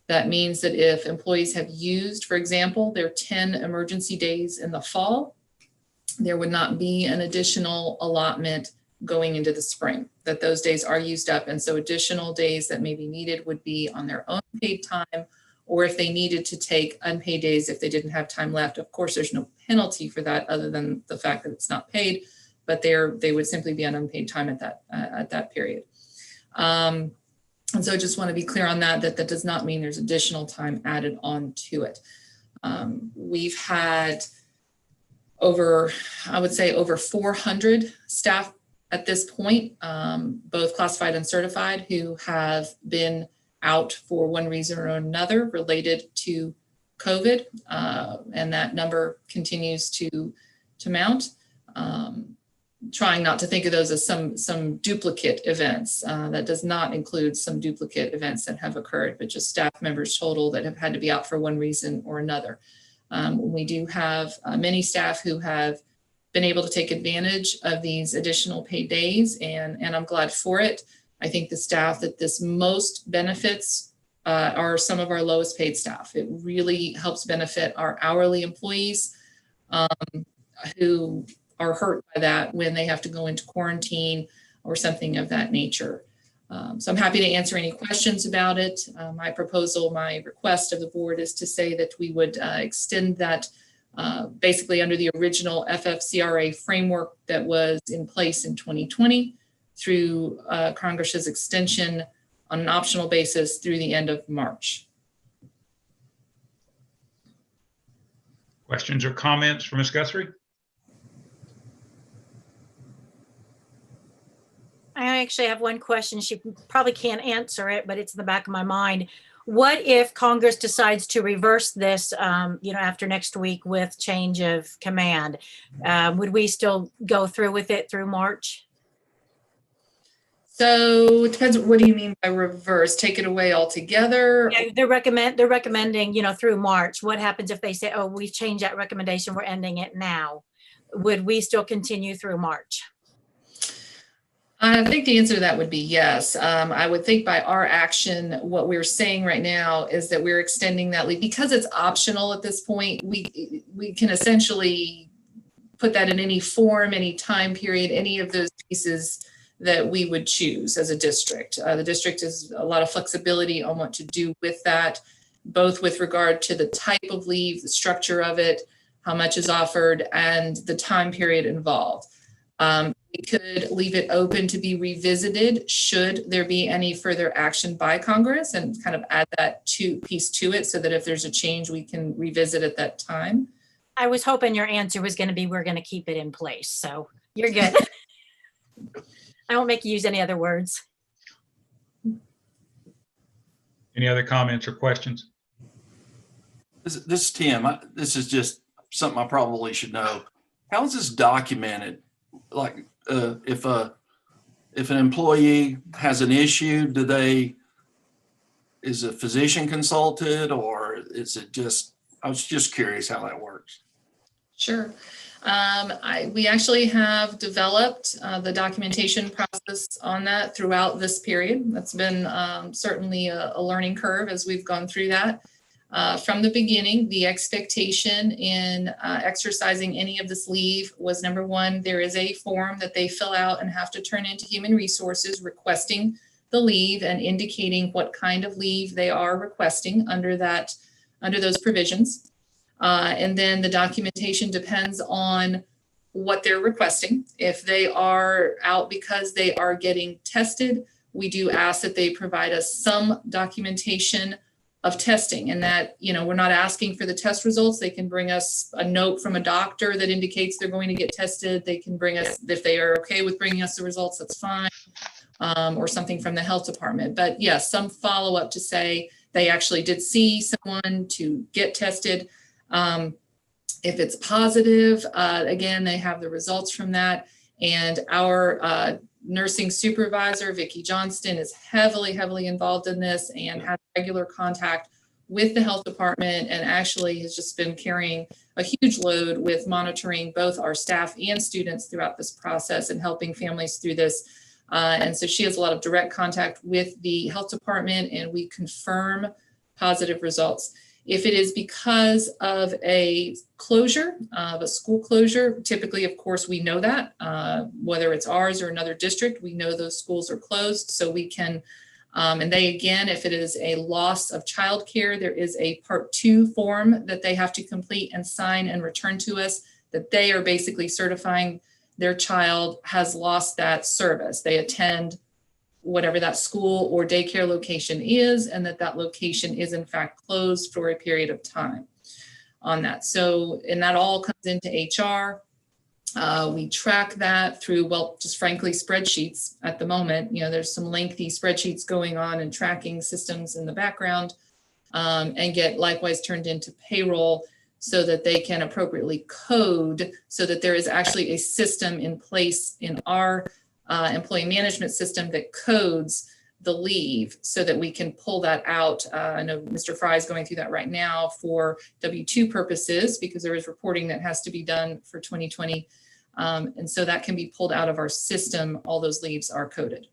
That means that if employees have used, for example, their 10 emergency days in the fall, there would not be an additional allotment going into the spring, that those days are used up. And so additional days that may be needed would be on their own paid time, or if they needed to take unpaid days if they didn't have time left. Of course, there's no penalty for that other than the fact that it's not paid, but they would simply be on unpaid time at that period. And so I just want to be clear on that does not mean there's additional time added on to it. We've had over 400 staff at this point, both classified and certified, who have been out for one reason or another related to COVID, and that number continues to mount. Trying not to think of those as some duplicate events. That does not include some duplicate events that have occurred, but just staff members total that have had to be out for one reason or another. We do have many staff who have been able to take advantage of these additional paid days, and I'm glad for it. I think the staff that this most benefits are some of our lowest paid staff. It really helps benefit our hourly employees who are hurt by that when they have to go into quarantine or something of that nature. So I'm happy to answer any questions about it. My request of the board is to say that we would extend that basically under the original FFCRA framework that was in place in 2020 through Congress's extension on an optional basis through the end of March. Questions or comments for Ms. Guthrie? I actually have one question. She probably can't answer it, but it's in the back of my mind. What if Congress decides to reverse this, after next week with change of command? Would we still go through with it through March? So it depends. What do you mean by reverse? Take it away altogether? Yeah, they're recommending, through March. What happens if they say, oh, we've changed that recommendation, we're ending it now? Would we still continue through March? I think the answer to that would be yes. I would think by our action, what we're saying right now is that we're extending that leave because it's optional at this point. We can essentially put that in any form, any time period, any of those pieces that we would choose as a district. The district has a lot of flexibility on what to do with that, both with regard to the type of leave, the structure of it, how much is offered, and the time period involved. We could leave it open to be revisited should there be any further action by Congress and kind of add that piece to it so that if there's a change, we can revisit at that time. I was hoping your answer was going to be, we're going to keep it in place. So you're good. I won't make you use any other words. Any other comments or questions? This is Tim. This is just something I probably should know. How is this documented? Like if an employee has an issue, is a physician consulted, or is it just, I was just curious how that works. Sure. We actually have developed the documentation process on that throughout this period. That's been certainly a learning curve as we've gone through that. From the beginning, the expectation in exercising any of this leave was, number one, there is a form that they fill out and have to turn into Human Resources requesting the leave and indicating what kind of leave they are requesting under those provisions. And then the documentation depends on what they're requesting. If they are out because they are getting tested, we do ask that they provide us some documentation of testing, and that, we're not asking for the test results. They can bring us a note from a doctor that indicates they're going to get tested. They can bring us, if they are okay with bringing us the results, that's fine, or something from the health department. But yes, some follow-up to say they actually did see someone to get tested. If it's positive, again, they have the results from that. And our nursing supervisor, Vicki Johnston, is heavily involved in this and has regular contact with the health department, and actually has just been carrying a huge load with monitoring both our staff and students throughout this process and helping families through this. And so she has a lot of direct contact with the health department, and we confirm positive results. If it is because of a closure, of a school closure, typically, of course, we know that, whether it's ours or another district, we know those schools are closed. So we can, and they, again, if it is a loss of childcare, there is a Part 2 form that they have to complete and sign and return to us, that they are basically certifying their child has lost that service. They attend whatever that school or daycare location is, and that location is in fact closed for a period of time on that. So, and that all comes into HR. We track that through, well, just frankly, spreadsheets at the moment. You know, there's some lengthy spreadsheets going on and tracking systems in the background, and get likewise turned into payroll so that they can appropriately code, so that there is actually a system in place in our employee management system that codes the leave so that we can pull that out. I know Mr. Fry is going through that right now for W-2 purposes, because there is reporting that has to be done for 2020. And so that can be pulled out of our system. All those leaves are coded.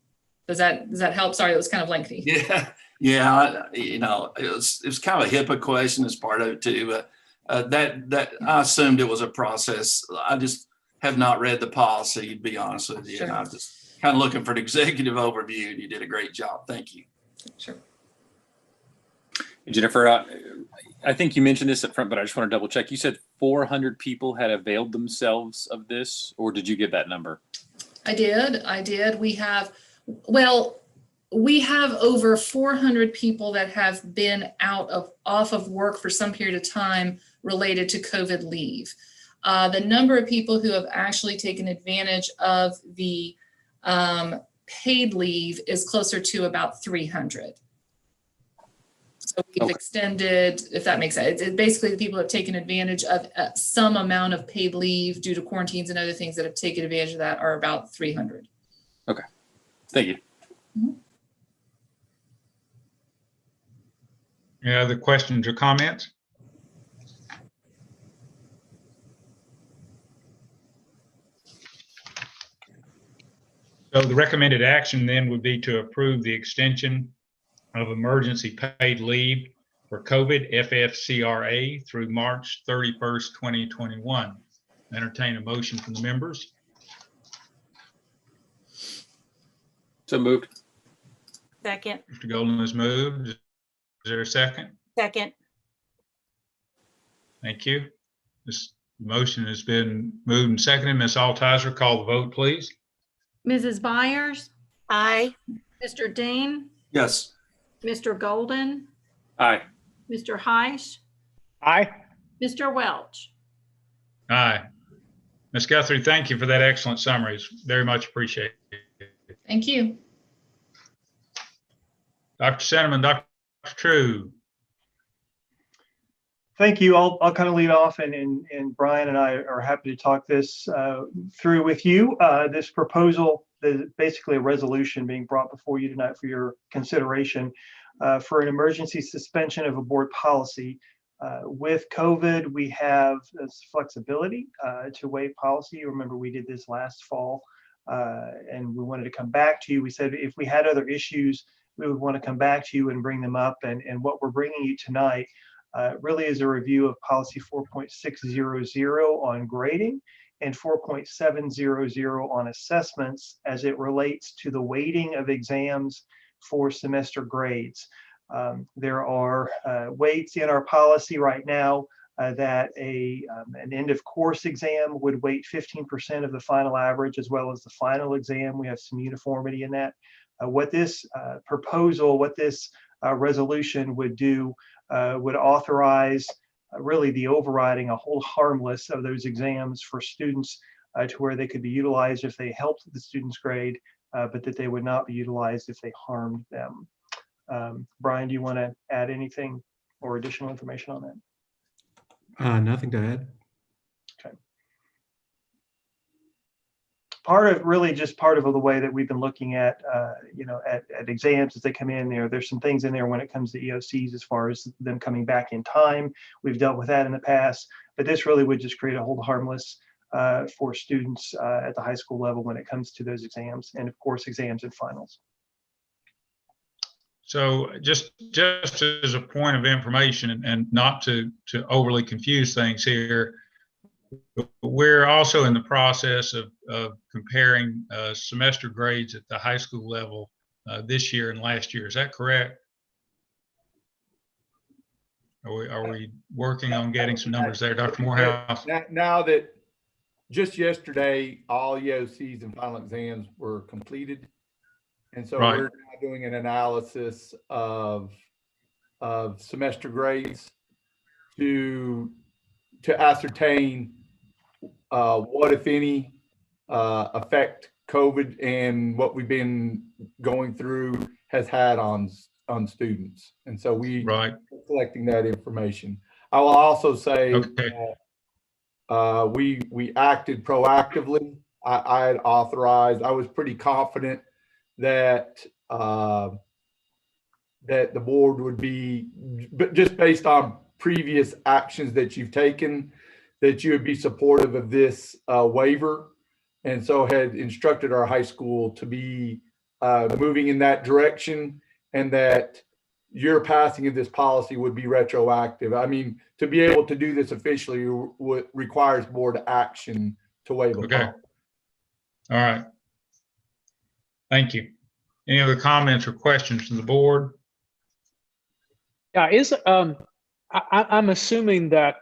Does that help? Sorry, it was kind of lengthy. Yeah. You know, it was kind of a HIPAA question as part of it too. That I assumed it was a process. I just have not read the policy, to be honest with you. Sure. And I'm just kind of looking for an executive overview, and you did a great job. Thank you. Sure. Jennifer, I think you mentioned this up front, but I just want to double check. You said 400 people had availed themselves of this, or did you give that number? I did. We have over 400 people that have been off of work for some period of time related to COVID leave. The number of people who have actually taken advantage of the paid leave is closer to about 300. So we've extended, if that makes sense. It's basically the people who have taken advantage of some amount of paid leave due to quarantines and other things that have taken advantage of that are about 300. Okay, thank you. Mm-hmm. Any other questions or comments? So the recommended action then would be to approve the extension of emergency paid leave for COVID FFCRA through March 31st, 2021. Entertain a motion from the members. So moved. Second. Mr. Golden has moved. Is there a second? Second. Thank you. This motion has been moved and seconded. Ms. Altizer, call the vote, please. Mrs. Byers? Aye. Mr. Dean? Yes. Mr. Golden? Aye. Mr. Heish? Aye. Mr. Welch? Aye. Ms. Guthrie, thank you for that excellent summary. It's very much appreciated. Thank you. Dr. Sentiment, Dr. True. Thank you. I'll kind of lead off, and Brian and I are happy to talk this through with you. This proposal is basically a resolution being brought before you tonight for your consideration for an emergency suspension of a board policy. With COVID, we have this flexibility to waive policy. Remember, we did this last fall, and we wanted to come back to you. We said if we had other issues, we would want to come back to you and bring them up. And what we're bringing you tonight really is a review of policy 4.600 on grading and 4.700 on assessments as it relates to the weighting of exams for semester grades. There are weights in our policy right now that an end of course exam would weight 15% of the final average, as well as the final exam. We have some uniformity in that. What this proposal, what this resolution would do would authorize really the overriding a hold harmless of those exams for students to where they could be utilized if they helped the student's grade, but that they would not be utilized if they harmed them. Brian, do you want to add anything or additional information on that? Nothing to add. Okay. Part of the way that we've been looking at, at exams as they come in there, there's some things in there when it comes to EOCs as far as them coming back in time. We've dealt with that in the past, but this really would just create a hold harmless for students at the high school level when it comes to those exams, and of course, exams and finals. So just as a point of information and not to overly confuse things here, we're also in the process of comparing semester grades at the high school level this year and last year. Is that correct? Are we working on getting some numbers there, Dr. Morehouse? Now that just yesterday, all EOCs and final exams were completed. And so Right. we're now doing an analysis of semester grades to ascertain what, if any, effect COVID and what we've been going through has had on students. And so we are collecting that information. I will also say that we acted proactively. I had authorized, I was pretty confident that that the board would be, but just based on previous actions that you've taken, that you would be supportive of this waiver. And so had instructed our high school to be moving in that direction, and that your passing of this policy would be retroactive. I mean, to be able to do this officially requires board action to waive a policy. All right. Thank you. Any other comments or questions from the board? Yeah, I'm assuming that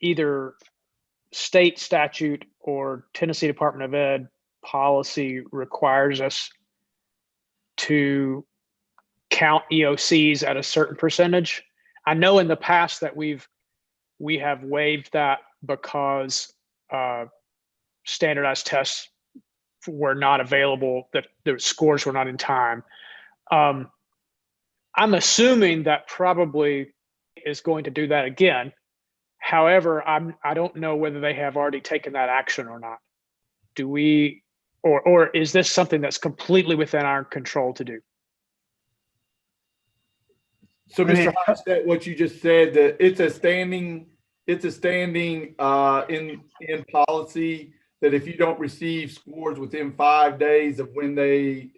either state statute or Tennessee Department of Ed policy requires us to count EOCs at a certain percentage. I know in the past that we have waived that because standardized tests were not available, that the scores were not in time. I'm assuming that probably is going to do that again. However, I don't know whether they have already taken that action or not. Do we, or is this something that's completely within our control to do? So, Mr. Hoffstead, what you just said, that it's a standing in policy that if you don't receive scores within 5 days of when they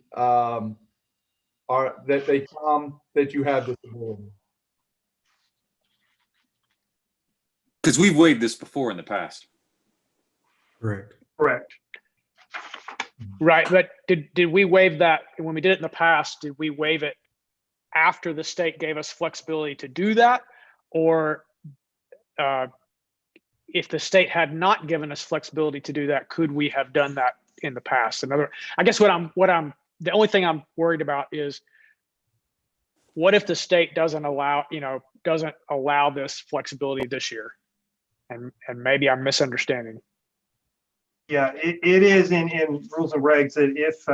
that you have this ability. Because we've waived this before in the past. Correct. Right, but did we waive that when we did it in the past? Did we waive it after the state gave us flexibility to do that, or if the state had not given us flexibility to do that, could we have done that in the past? I guess the only thing I'm worried about is, what if the state doesn't allow this flexibility this year? And maybe I'm misunderstanding. Yeah, it is in rules and regs that if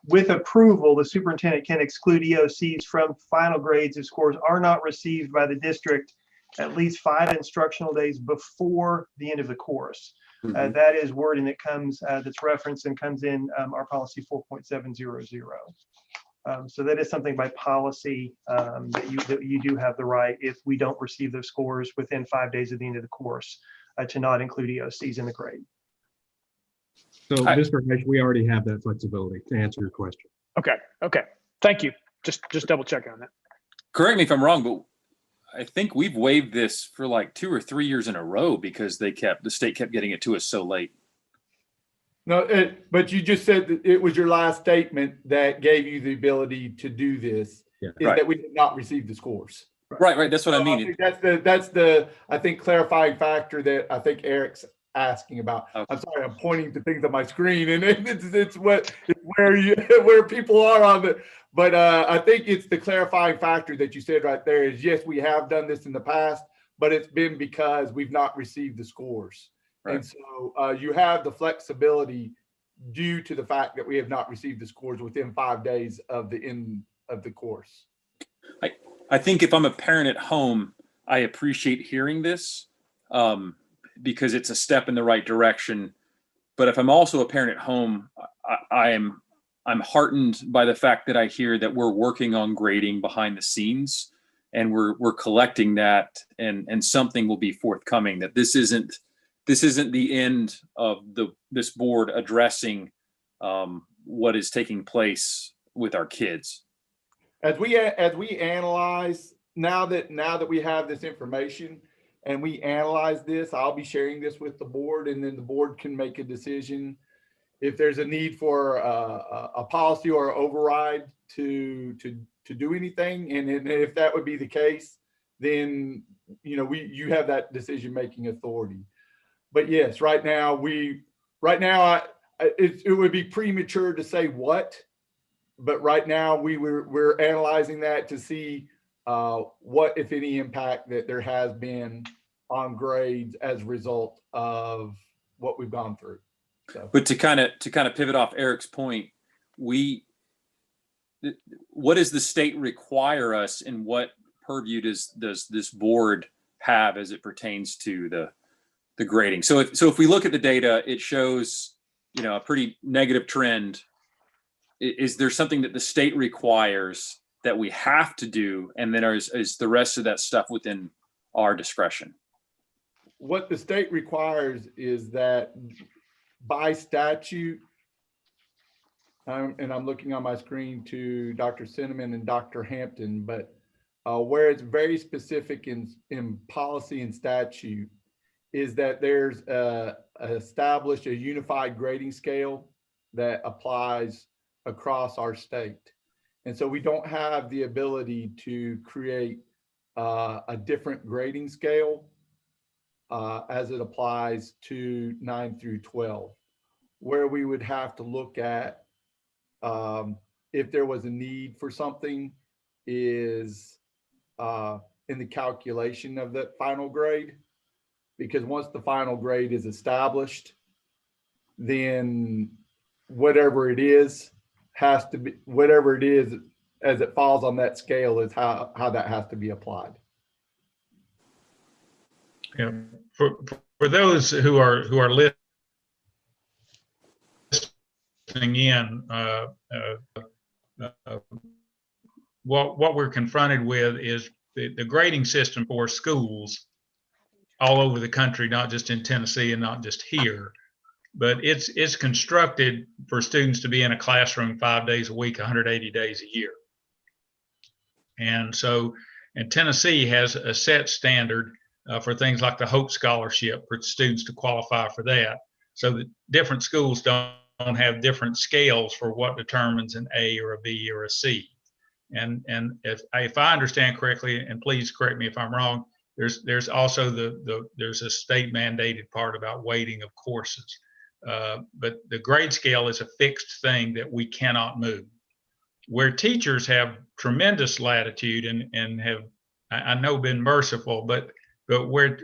with approval, the superintendent can exclude EOCs from final grades if scores are not received by the district at least 5 instructional days before the end of the course. Mm-hmm. That is wording that comes that's referenced and comes in our policy 4.700. So that is something by policy that you do have the right, if we don't receive those scores within 5 days of the end of the course, to not include EOCs in the grade. So, Mr. H, we already have that flexibility, to answer your question. Okay. Thank you. Just double checking on that. Correct me if I'm wrong, but I think we've waived this for like 2 or 3 years in a row because the state kept getting it to us so late. No, but you just said that it was your last statement that gave you the ability to do this, that we did not receive the scores. Right. That's what I mean. I think that's the clarifying factor that I think Eric's asking about. Okay. I'm sorry, I'm pointing to things on my screen, and it's where people are on it. But I think it's the clarifying factor that you said right there is, yes, we have done this in the past, but it's been because we've not received the scores. Right. And so you have the flexibility due to the fact that we have not received the scores within 5 days of the end of the course. I think if I'm a parent at home, I appreciate hearing this because it's a step in the right direction. But if I'm also a parent at home, I'm heartened by the fact that I hear that we're working on grading behind the scenes, and we're collecting that, and something will be forthcoming. That this isn't the end of this board addressing what is taking place with our kids. As we analyze, now that we have this information and we analyze this, I'll be sharing this with the board, and then the board can make a decision if there's a need for a policy or override to do anything. And if that would be the case, then you have that decision-making authority. But yes, right now it would be premature to say what, but right now we're analyzing that to see what, if any, impact that there has been on grades as a result of what we've gone through. So. But to kind of pivot off Eric's point, what does the state require us, and what purview does this board have as it pertains to the grading? So if we look at the data, it shows a pretty negative trend. Is there something that the state requires that we have to do, and then is the rest of that stuff within our discretion? What the state requires is that by statute, and I'm looking on my screen to Dr. Cinnamon and Dr. Hampton, but where it's very specific in policy and statute is that there's established a unified grading scale that applies across our state. And so we don't have the ability to create a different grading scale as it applies to 9 through 12, where we would have to look at if there was a need for something is in the calculation of that final grade. Because once the final grade is established, then whatever it is has to be, whatever it is as it falls on that scale is how that has to be applied. Yeah. For those who are listening in, what we're confronted with is the grading system for schools all over the country, not just in Tennessee and not just here, but it's constructed for students to be in a classroom 5 days a week, 180 days a year. And so, and Tennessee has a set standard for things like the Hope Scholarship for students to qualify for that. So that different schools don't have different scales for what determines an A or a B or a C. And if I understand correctly, and please correct me if I'm wrong, there's also there's a state mandated part about weighting of courses. But the grade scale is a fixed thing that we cannot move. Where teachers have tremendous latitude and have, I know, been merciful, but where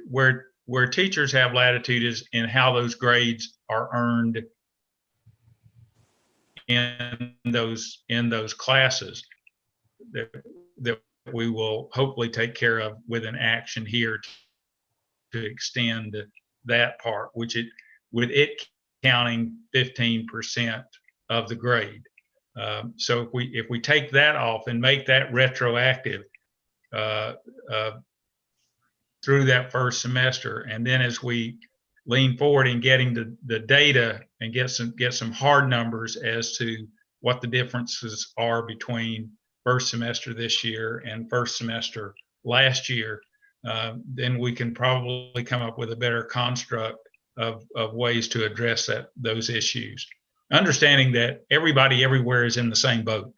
teachers have latitude is in how those grades are earned in those classes that we will hopefully take care of with an action here to extend that part, with it counting 15% of the grade. So if we take that off and make that retroactive through that first semester, and then as we lean forward in getting the data and get some hard numbers as to what the differences are between first semester this year and first semester last year, then we can probably come up with a better construct of ways to address those issues. Understanding that everybody everywhere is in the same boat.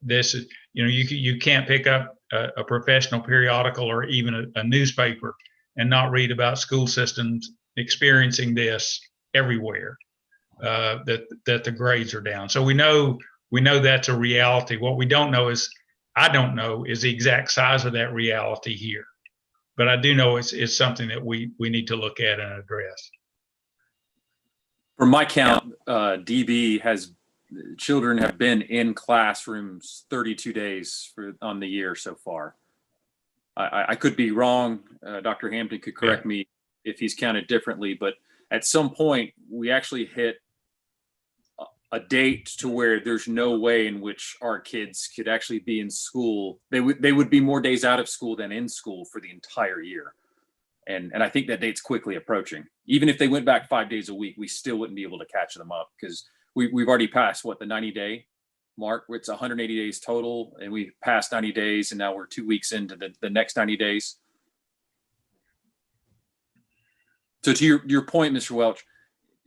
This is, you can't pick up a professional periodical or even a newspaper and not read about school systems experiencing this everywhere, that the grades are down. So we know that's a reality. What we don't know is, I don't know, is the exact size of that reality here. But I do know it's something that we need to look at and address. From my count, children have been in classrooms 32 days on the year so far. I could be wrong. Dr. Hampton could correct me if he's counted differently, but at some point we actually hit a date to where there's no way in which our kids could actually be in school. They would be more days out of school than in school for the entire year. And I think that date's quickly approaching. Even if they went back 5 days a week, we still wouldn't be able to catch them up, because we've already passed the 90-day Mark, it's 180 days total, and we passed 90 days, and now we're 2 weeks into the next 90 days. So to your point, Mr. Welch,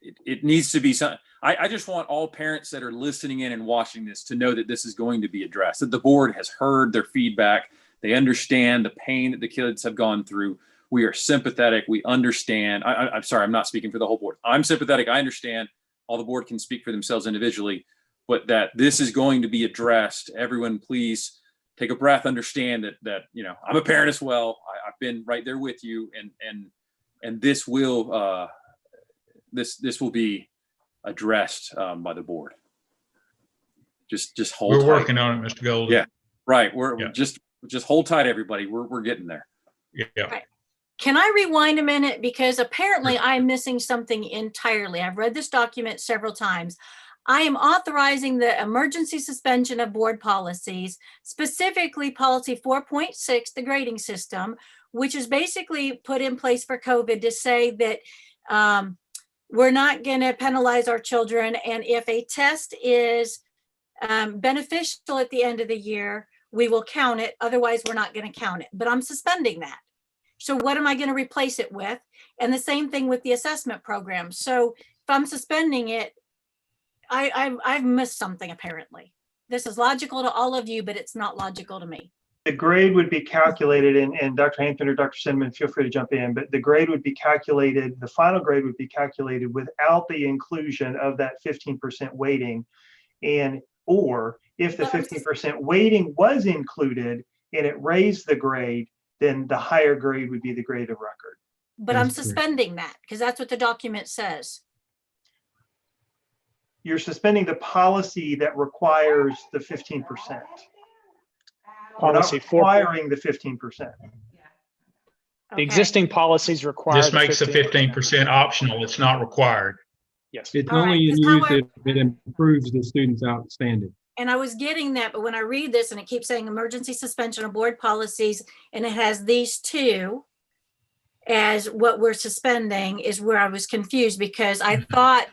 it needs to be something. I just want all parents that are listening in and watching this to know that this is going to be addressed, that the board has heard their feedback. They understand the pain that the kids have gone through. We are sympathetic. We understand. I'm sorry, I'm not speaking for the whole board. I'm sympathetic. I understand. All the board can speak for themselves individually, but that this is going to be addressed. Everyone, please take a breath. Understand that I'm a parent as well. I've been right there with you, and this will this will be addressed by the board. Just hold. We're tight. working on it, Mr. Golden. Yeah, right. We're just hold tight, everybody. We're getting there. Yeah. Right. Can I rewind a minute? Because apparently I'm missing something entirely. I've read this document several times. I am authorizing the emergency suspension of board policies, specifically policy 4.6, the grading system, which is basically put in place for COVID to say that we're not going to penalize our children. And if a test is beneficial at the end of the year, we will count it. Otherwise, we're not going to count it. But I'm suspending that. So what am I going to replace it with? And the same thing with the assessment program. So if I'm suspending it, I've missed something apparently. This is logical to all of you, but it's not logical to me. The grade would be calculated, and Dr. Hampton or Dr. Cinnamon, feel free to jump in, but the grade would be calculated, the final grade would be calculated without the inclusion of that 15% weighting. Or if the 15% weighting was included and it raised the grade, then the higher grade would be the grade of record. But I'm suspending that because that's what the document says. You're suspending the policy that requires the 15%. Policy requiring the 15%. The existing policies require. This makes the 15% optional. It's not required. Yes. It's only in use if it improves the student's outstanding. And I was getting that, but when I read this and it keeps saying emergency suspension of board policies, and it has these two as what we're suspending, is where I was confused, because I thought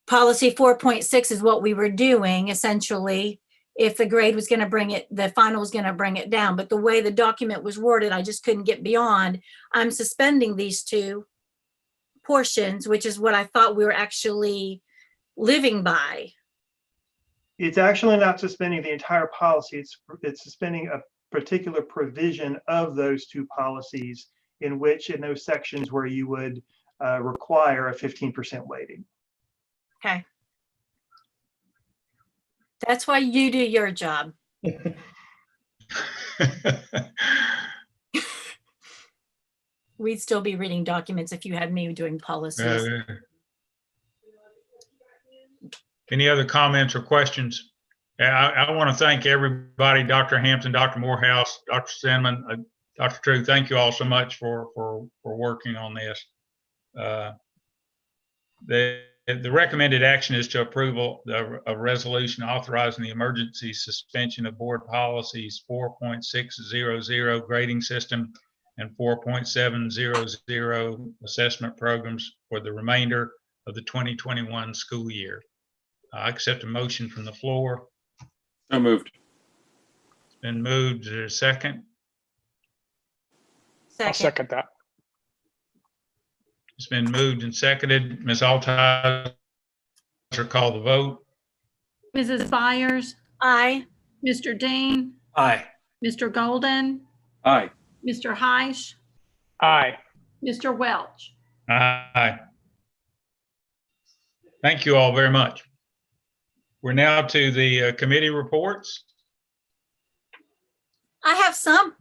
policy 4.6 is what we were doing essentially. If the grade was going to bring it, the final was going to bring it down. But the way the document was worded, I just couldn't get beyond. I'm suspending these two portions, which is what I thought we were actually living by. It's actually not suspending the entire policy. It's suspending a particular provision of those two policies in those sections where you would require a 15% weighting. Okay. That's why you do your job. We'd still be reading documents if you had me doing policies. Any other comments or questions? I want to thank everybody, Dr. Hampton, Dr. Morehouse, Dr. Cinnamon, Dr. True. Thank you all so much for working on this. The recommended action is to approval a resolution authorizing the emergency suspension of board policies 4.600 grading system and 4.700 assessment programs for the remainder of the 2021 school year. I accept a motion from the floor. So moved. It's been moved. Is there a second? I'll second that. It's been moved and seconded. Ms. Altizer, call the vote. Mrs. Byers? Aye. Mr. Dean? Aye. Mr. Golden? Aye. Mr. Heish? Aye. Mr. Welch? Aye. Thank you all very much. We're now to the committee reports. I have some.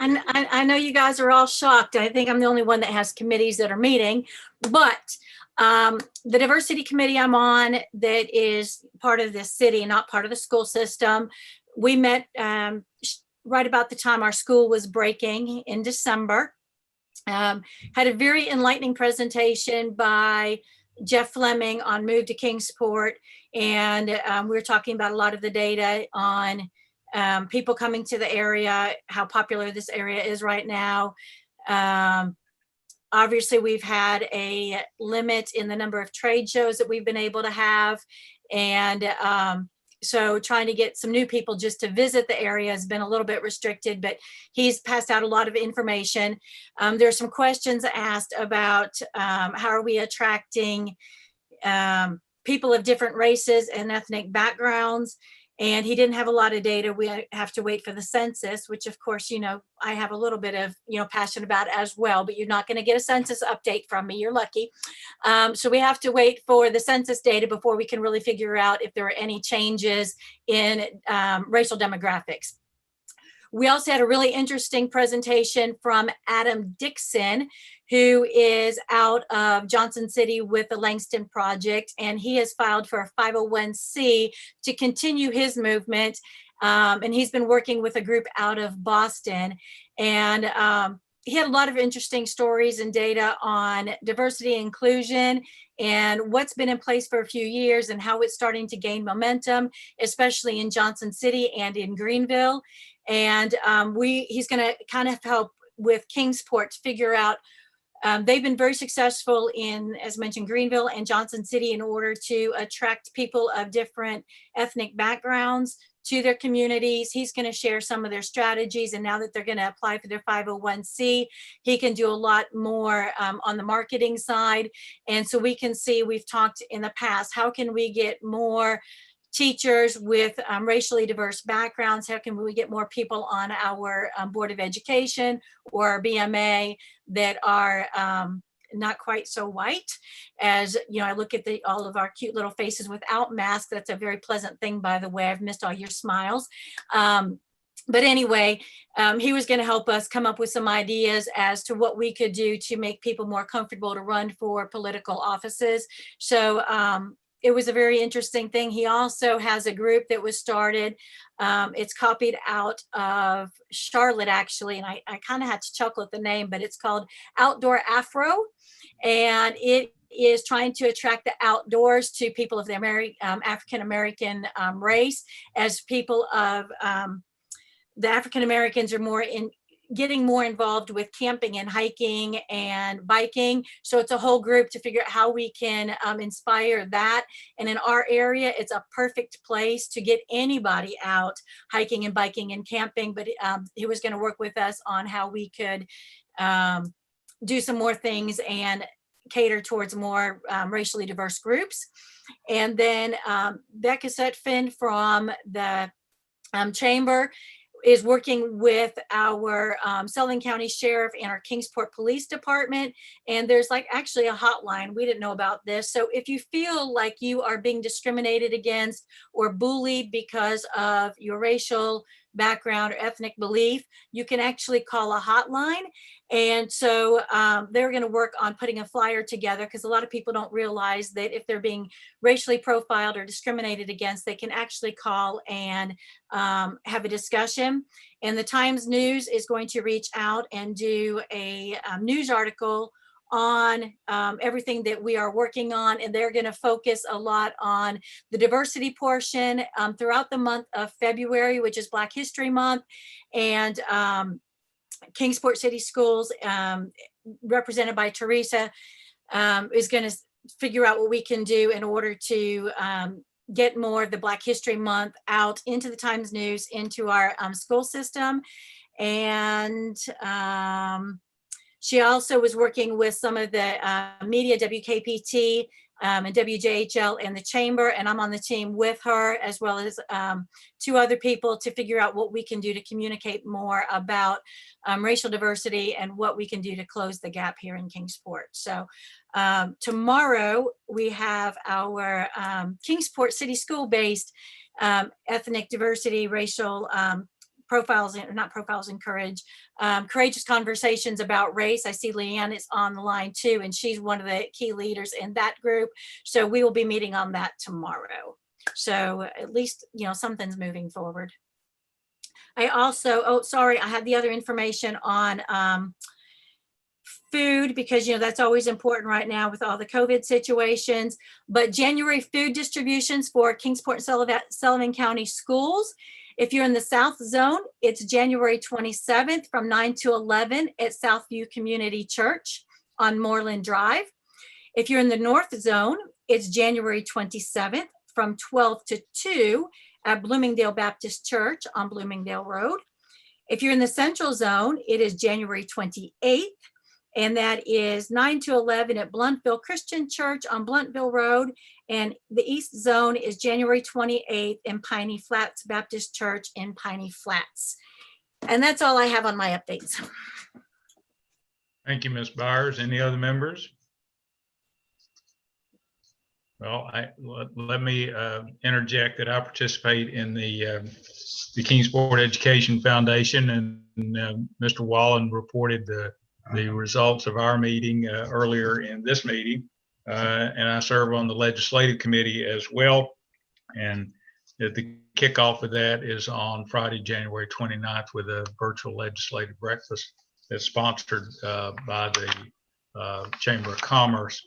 I know you guys are all shocked. I think I'm the only one that has committees that are meeting, but the diversity committee I'm on that is part of the city and not part of the school system, we met right about the time our school was breaking in December. Had a very enlightening presentation by Jeff Fleming on Move to Kingsport. And we were talking about a lot of the data on people coming to the area, how popular this area is right now. Obviously, we've had a limit in the number of trade shows that we've been able to have. And So trying to get some new people just to visit the area has been a little bit restricted, but he's passed out a lot of information. There's some questions asked about how are we attracting people of different races and ethnic backgrounds. And he didn't have a lot of data. We have to wait for the census, which of course, I have a little bit of, passion about as well, but you're not going to get a census update from me. You're lucky. So we have to wait for the census data before we can really figure out if there are any changes in racial demographics. We also had a really interesting presentation from Adam Dixon, who is out of Johnson City with the Langston Project, and he has filed for a 501c to continue his movement. And he's been working with a group out of Boston. And he had a lot of interesting stories and data on diversity and inclusion and what's been in place for a few years and how it's starting to gain momentum, especially in Johnson City and in Greenville. And he's going to kind of help with Kingsport to figure out. They've been very successful in, as mentioned, Greenville and Johnson City in order to attract people of different ethnic backgrounds to their communities. He's going to share some of their strategies. And now that they're going to apply for their 501c, he can do a lot more on the marketing side. And so we can see, we've talked in the past, how can we get more teachers with racially diverse backgrounds? How can we get more people on our Board of Education or our BMA that are not quite so white? As I look at all of our cute little faces without masks. That's a very pleasant thing, by the way. I've missed all your smiles. But anyway, he was going to help us come up with some ideas as to what we could do to make people more comfortable to run for political offices. So it was a very interesting thing. He also has a group that was started. It's copied out of Charlotte, actually, and I kind of had to chuckle at the name, but it's called Outdoor Afro. And it is trying to attract the outdoors to people of the African-American race, as people of the African-Americans are getting more involved with camping and hiking and biking. So it's a whole group to figure out how we can inspire that. And in our area, it's a perfect place to get anybody out hiking and biking and camping. But he was going to work with us on how we could do some more things and cater towards more racially diverse groups. And then Becca Sutphin from the Chamber is working with our Sullivan County Sheriff and our Kingsport Police Department. And there's actually a hotline. We didn't know about this. So if you feel like you are being discriminated against or bullied because of your racial background or ethnic belief, you can actually call a hotline. And so they're going to work on putting a flyer together, because a lot of people don't realize that if they're being racially profiled or discriminated against, they can actually call and have a discussion. And the Times News is going to reach out and do a news article on everything that we are working on. And they're going to focus a lot on the diversity portion throughout the month of February, which is Black History Month. And Kingsport City Schools, represented by Teresa, is going to figure out what we can do in order to get more of the Black History Month out into the Times News, into our school system. And she also was working with some of the media, WKPT and WJHL and the Chamber, and I'm on the team with her, as well as two other people, to figure out what we can do to communicate more about racial diversity and what we can do to close the gap here in Kingsport. So tomorrow we have our Kingsport City School-based ethnic diversity, racial profiles, not profiles, encourage courageous conversations about race. I see Leanne is on the line too, and she's one of the key leaders in that group. So we will be meeting on that tomorrow. So at least, something's moving forward. I also, I had the other information on food, because that's always important right now with all the COVID situations. But January food distributions for Kingsport and Sullivan County schools. If you're in the South Zone, it's January 27th from 9 to 11 at Southview Community Church on Moreland Drive. If you're in the North Zone, it's January 27th from 12 to 2 at Bloomingdale Baptist Church on Bloomingdale Road. If you're in the Central Zone, it is January 28th, and that is 9 to 11 at Bluntville Christian Church on Bluntville Road. And the East Zone is January 28th in Piney Flats Baptist Church in Piney Flats. And that's all I have on my updates. Thank you, Ms. Byers. Any other members? Well, let me interject that I participate in the Kingsport Education Foundation, and Mr. Wallen reported the results of our meeting earlier in this meeting, and I serve on the legislative committee as well. And the kickoff of that is on Friday, January 29th, with a virtual legislative breakfast that's sponsored by the Chamber of Commerce.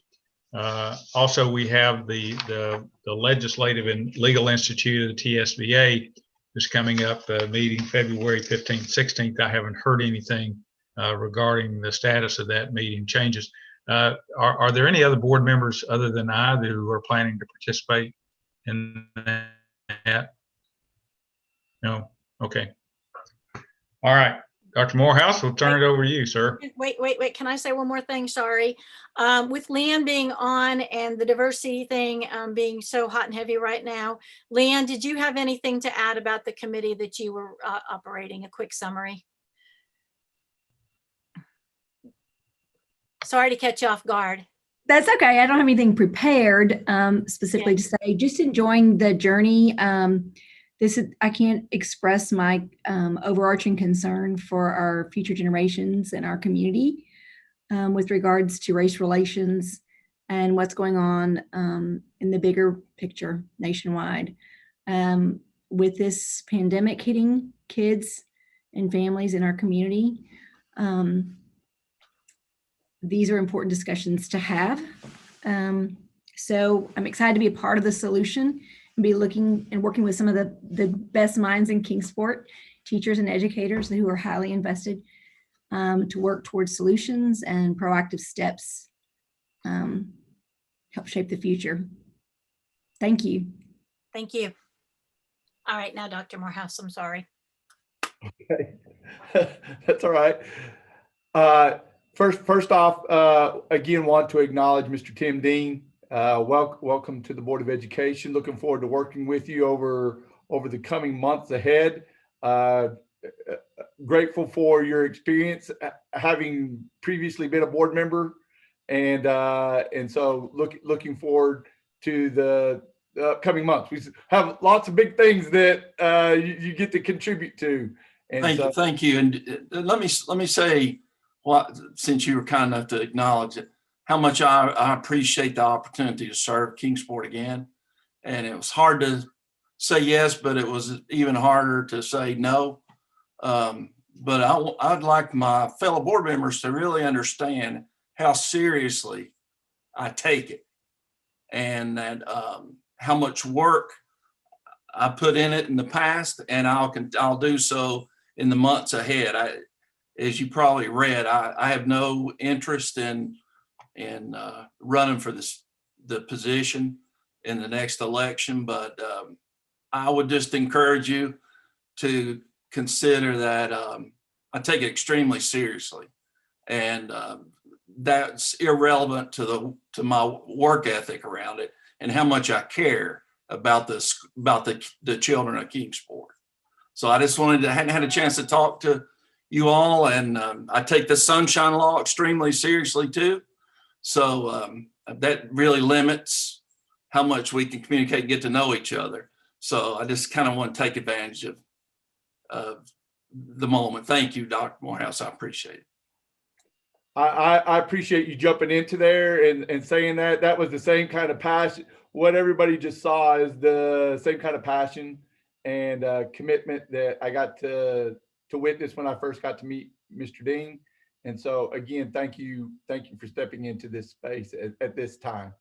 Also, we have the Legislative and Legal Institute of the TSBA is coming up, meeting February 15th, 16th. I haven't heard anything regarding the status of that meeting changes. Are there any other board members other than I who are planning to participate in that? No? Okay. All right. Dr. Morehouse, we'll turn it over to you, sir. Wait. Can I say one more thing? Sorry. With Leanne being on and the diversity thing being so hot and heavy right now, Leanne, did you have anything to add about the committee that you were operating? A quick summary. Sorry to catch you off guard. That's okay. I don't have anything prepared specifically to say. Just enjoying the journey. I can't express my overarching concern for our future generations and our community with regards to race relations and what's going on in the bigger picture nationwide. With this pandemic hitting kids and families in our community, these are important discussions to have. So I'm excited to be a part of the solution and be looking and working with some of the best minds in Kingsport, teachers and educators who are highly invested to work towards solutions and proactive steps, help shape the future. Thank you. Thank you. All right, now Dr. Morehouse, I'm sorry. Okay, that's all right. First off, again, want to acknowledge Mr. Tim Dean. Welcome to the Board of Education. Looking forward to working with you over the coming months ahead. Grateful for your experience, having previously been a board member, and so looking forward to the upcoming months. We have lots of big things that you get to contribute to. And thank you. And let me say, since you were kind enough to acknowledge it, how much I appreciate the opportunity to serve Kingsport again. And it was hard to say yes, but it was even harder to say no. But I'd like my fellow board members to really understand how seriously I take it, and that how much work I put in it in the past, and I'll do so in the months ahead. As you probably read, I have no interest in running for the position in the next election, but I would just encourage you to consider that I take it extremely seriously, and that's irrelevant to my work ethic around it and how much I care about the children of Kingsport. So I just hadn't had a chance to talk to you all, and I take the Sunshine Law extremely seriously too. So that really limits how much we can communicate and get to know each other. So I just kind of want to take advantage of the moment. Thank you, Dr. Morehouse. I appreciate it. I appreciate you jumping into there and saying that. That was the same kind of passion. What everybody just saw is the same kind of passion and commitment that I got to witness when I first got to meet Mr. Dean. And so again, thank you for stepping into this space at this time.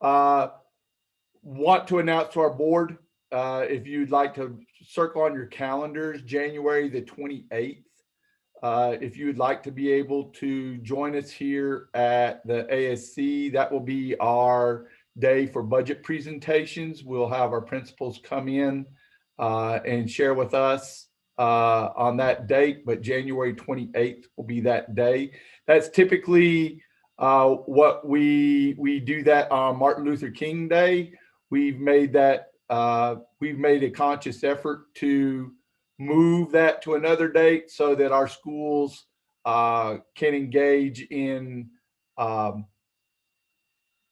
Want to announce to our board, if you'd like to circle on your calendars, January the 28th, if you would like to be able to join us here at the ASC, that will be our day for budget presentations. We'll have our principals come in and share with us on that date, but January 28th will be that day. That's typically what we do that on Martin Luther King Day. We've made that we've made a conscious effort to move that to another date so that our schools can engage in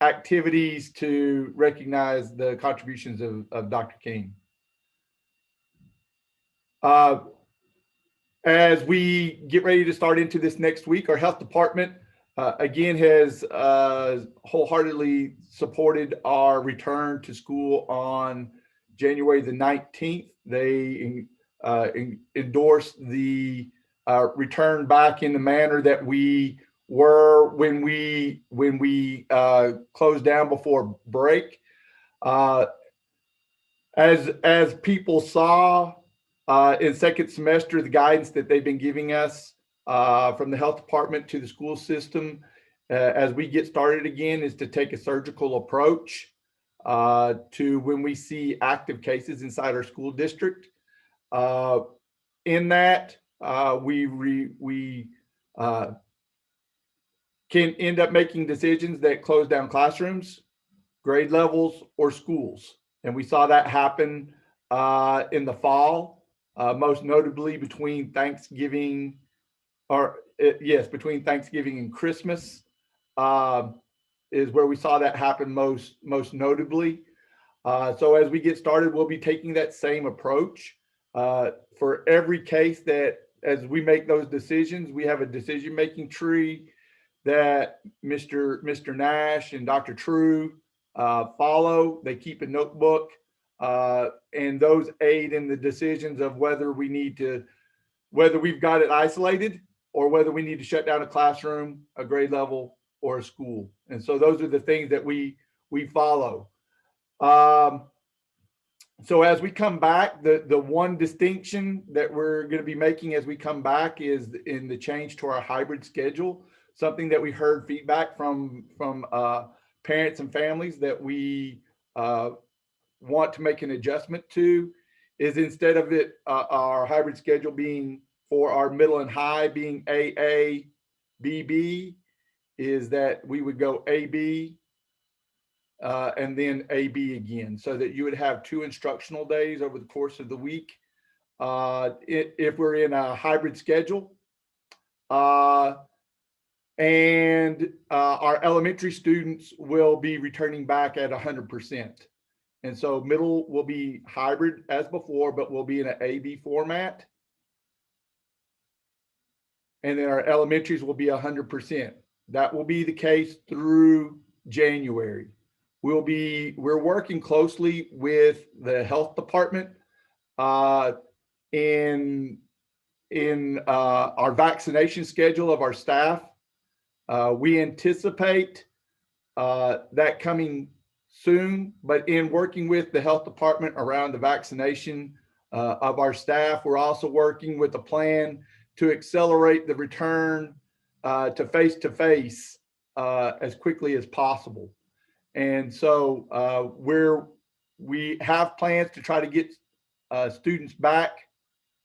activities to recognize the contributions of Dr. King. As we get ready to start into this next week, our health department again has wholeheartedly supported our return to school on January the 19th. They endorsed the return back in the manner that we were when we closed down before break. As people saw in second semester, the guidance that they've been giving us from the health department to the school system as we get started again is to take a surgical approach to when we see active cases inside our school district. In that, we can end up making decisions that close down classrooms, grade levels, or schools. And we saw that happen in the fall, most notably between Thanksgiving, between Thanksgiving and Christmas is where we saw that happen most notably. So as we get started, we'll be taking that same approach for every case that as we make those decisions, we have a decision-making tree that Mr. Nash and Dr. True follow. They keep a notebook and those aid in the decisions of whether we've got it isolated or whether we need to shut down a classroom, a grade level, or a school. And so those are the things that we follow. So as we come back, the one distinction that we're going to be making as we come back is in the change to our hybrid schedule, something that we heard feedback from parents and families that we want to make an adjustment to is instead of it our hybrid schedule being for our middle and high being AA, BB, is that we would go AB and then AB again, so that you would have 2 instructional days over the course of the week if we're in a hybrid schedule. And our elementary students will be returning back at 100%. And so middle will be hybrid as before, but will be in an AB format. And then our elementaries will be 100%. That will be the case through January. We're working closely with the health department in our vaccination schedule of our staff. We anticipate that coming soon, but in working with the health department around the vaccination of our staff, we're also working with a plan to accelerate the return to face-to-face as quickly as possible. And so we have plans to try to get students back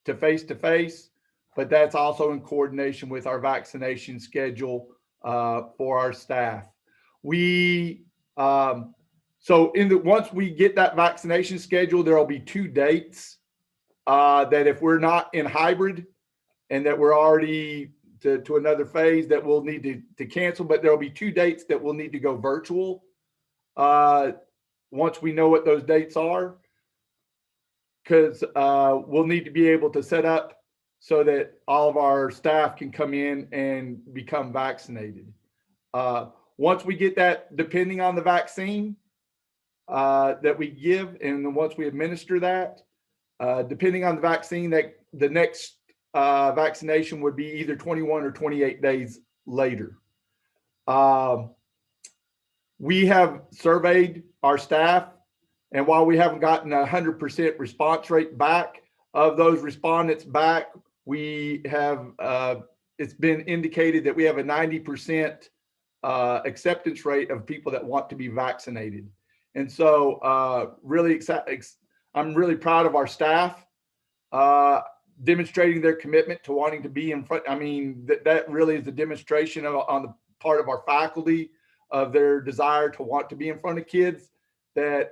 to face-to-face, but that's also in coordination with our vaccination schedule for our staff. Once we get that vaccination schedule, there'll be 2 dates that if we're not in hybrid and that we're already to another phase that we'll need to cancel, but there'll be 2 dates that we'll need to go virtual once we know what those dates are, because we'll need to be able to set up so that all of our staff can come in and become vaccinated. Once we get that, depending on the vaccine that we give, and then once we administer that, depending on the vaccine, that the next vaccination would be either 21 or 28 days later. We have surveyed our staff, and while we haven't gotten 100% response rate back, of those respondents back, we have, it's been indicated that we have a 90% acceptance rate of people that want to be vaccinated. And so really I'm really proud of our staff demonstrating their commitment to wanting to be in front. I mean, that really is a demonstration on the part of our faculty of their desire to want to be in front of kids. That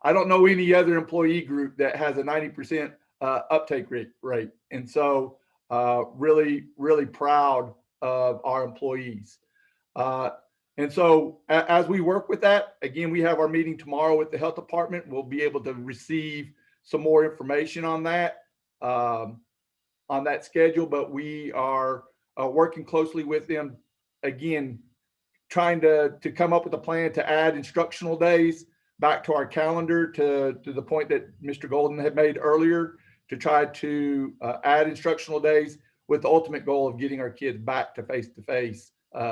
I don't know any other employee group that has a 90% uptake rate. And so really, really proud of our employees. And so as we work with that, again, we have our meeting tomorrow with the health department. We'll be able to receive some more information on that schedule, but we are working closely with them, again, trying to come up with a plan to add instructional days back to our calendar to the point that Mr. Golden had made earlier, to try to add instructional days with the ultimate goal of getting our kids back to face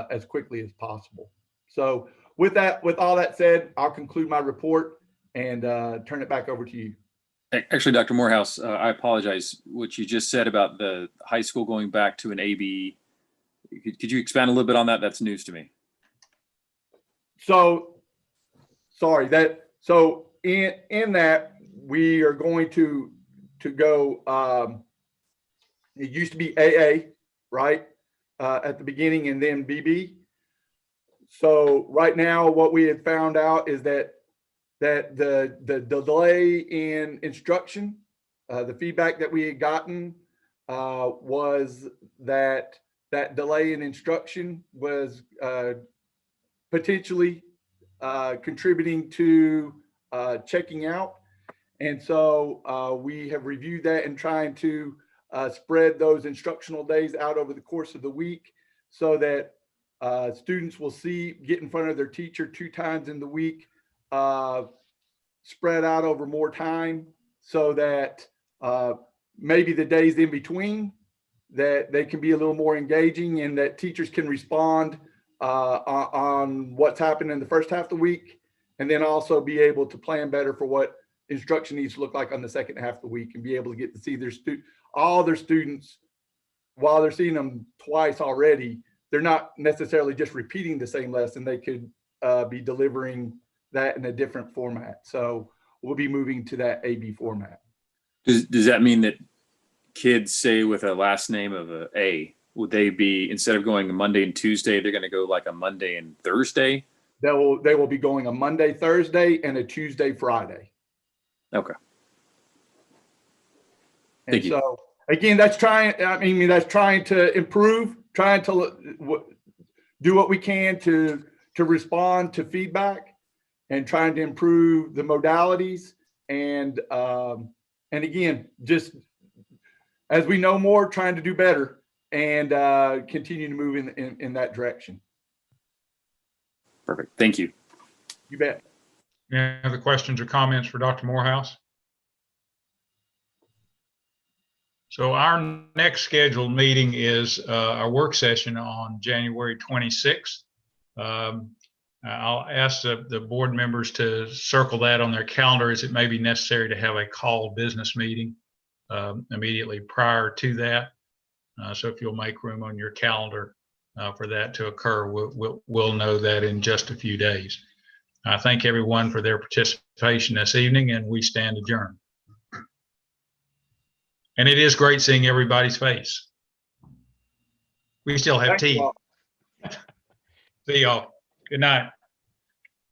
as quickly as possible. So with all that said, I'll conclude my report and turn it back over to you. Actually, Dr. Morehouse, I apologize. What you just said about the high school going back to an AB, could you expand a little bit on that? That's news to me. So, sorry, so in that we are going to go, it used to be AA, right? At the beginning, and then BB. So right now what we had found out is that the delay in instruction, the feedback that we had gotten was that delay in instruction was potentially contributing to checking out. And so we have reviewed that and trying to spread those instructional days out over the course of the week so that students will get in front of their teacher 2 times in the week, spread out over more time, so that maybe the days in between, that they can be a little more engaging and that teachers can respond on what's happened in the first half of the week, and then also be able to plan better for what instruction needs to look like on the second half of the week, and be able to get to see all their students while they're seeing them twice already. They're not necessarily just repeating the same lesson. They could be delivering that in a different format. So we'll be moving to that AB format. Does that mean that kids, say with a last name of A, would they be, instead of going a Monday and Tuesday, they're going to go like a Monday and Thursday? They will be going a Monday, Thursday, and a Tuesday, Friday. Okay. And Thank you. So again, that's trying to improve, trying to do what we can to respond to feedback, and trying to improve the modalities. And again, just as we know more, trying to do better and continue to move in that direction. Perfect. Thank you. You bet. Any other questions or comments for Dr. Morehouse? So our next scheduled meeting is our work session on January 26th. I'll ask the board members to circle that on their calendar, as it may be necessary to have a call business meeting immediately prior to that. So if you'll make room on your calendar for that to occur, we'll know that in just a few days. I thank everyone for their participation this evening, and we stand adjourned. And it is great seeing everybody's face. We still have tea. See y'all. Good night.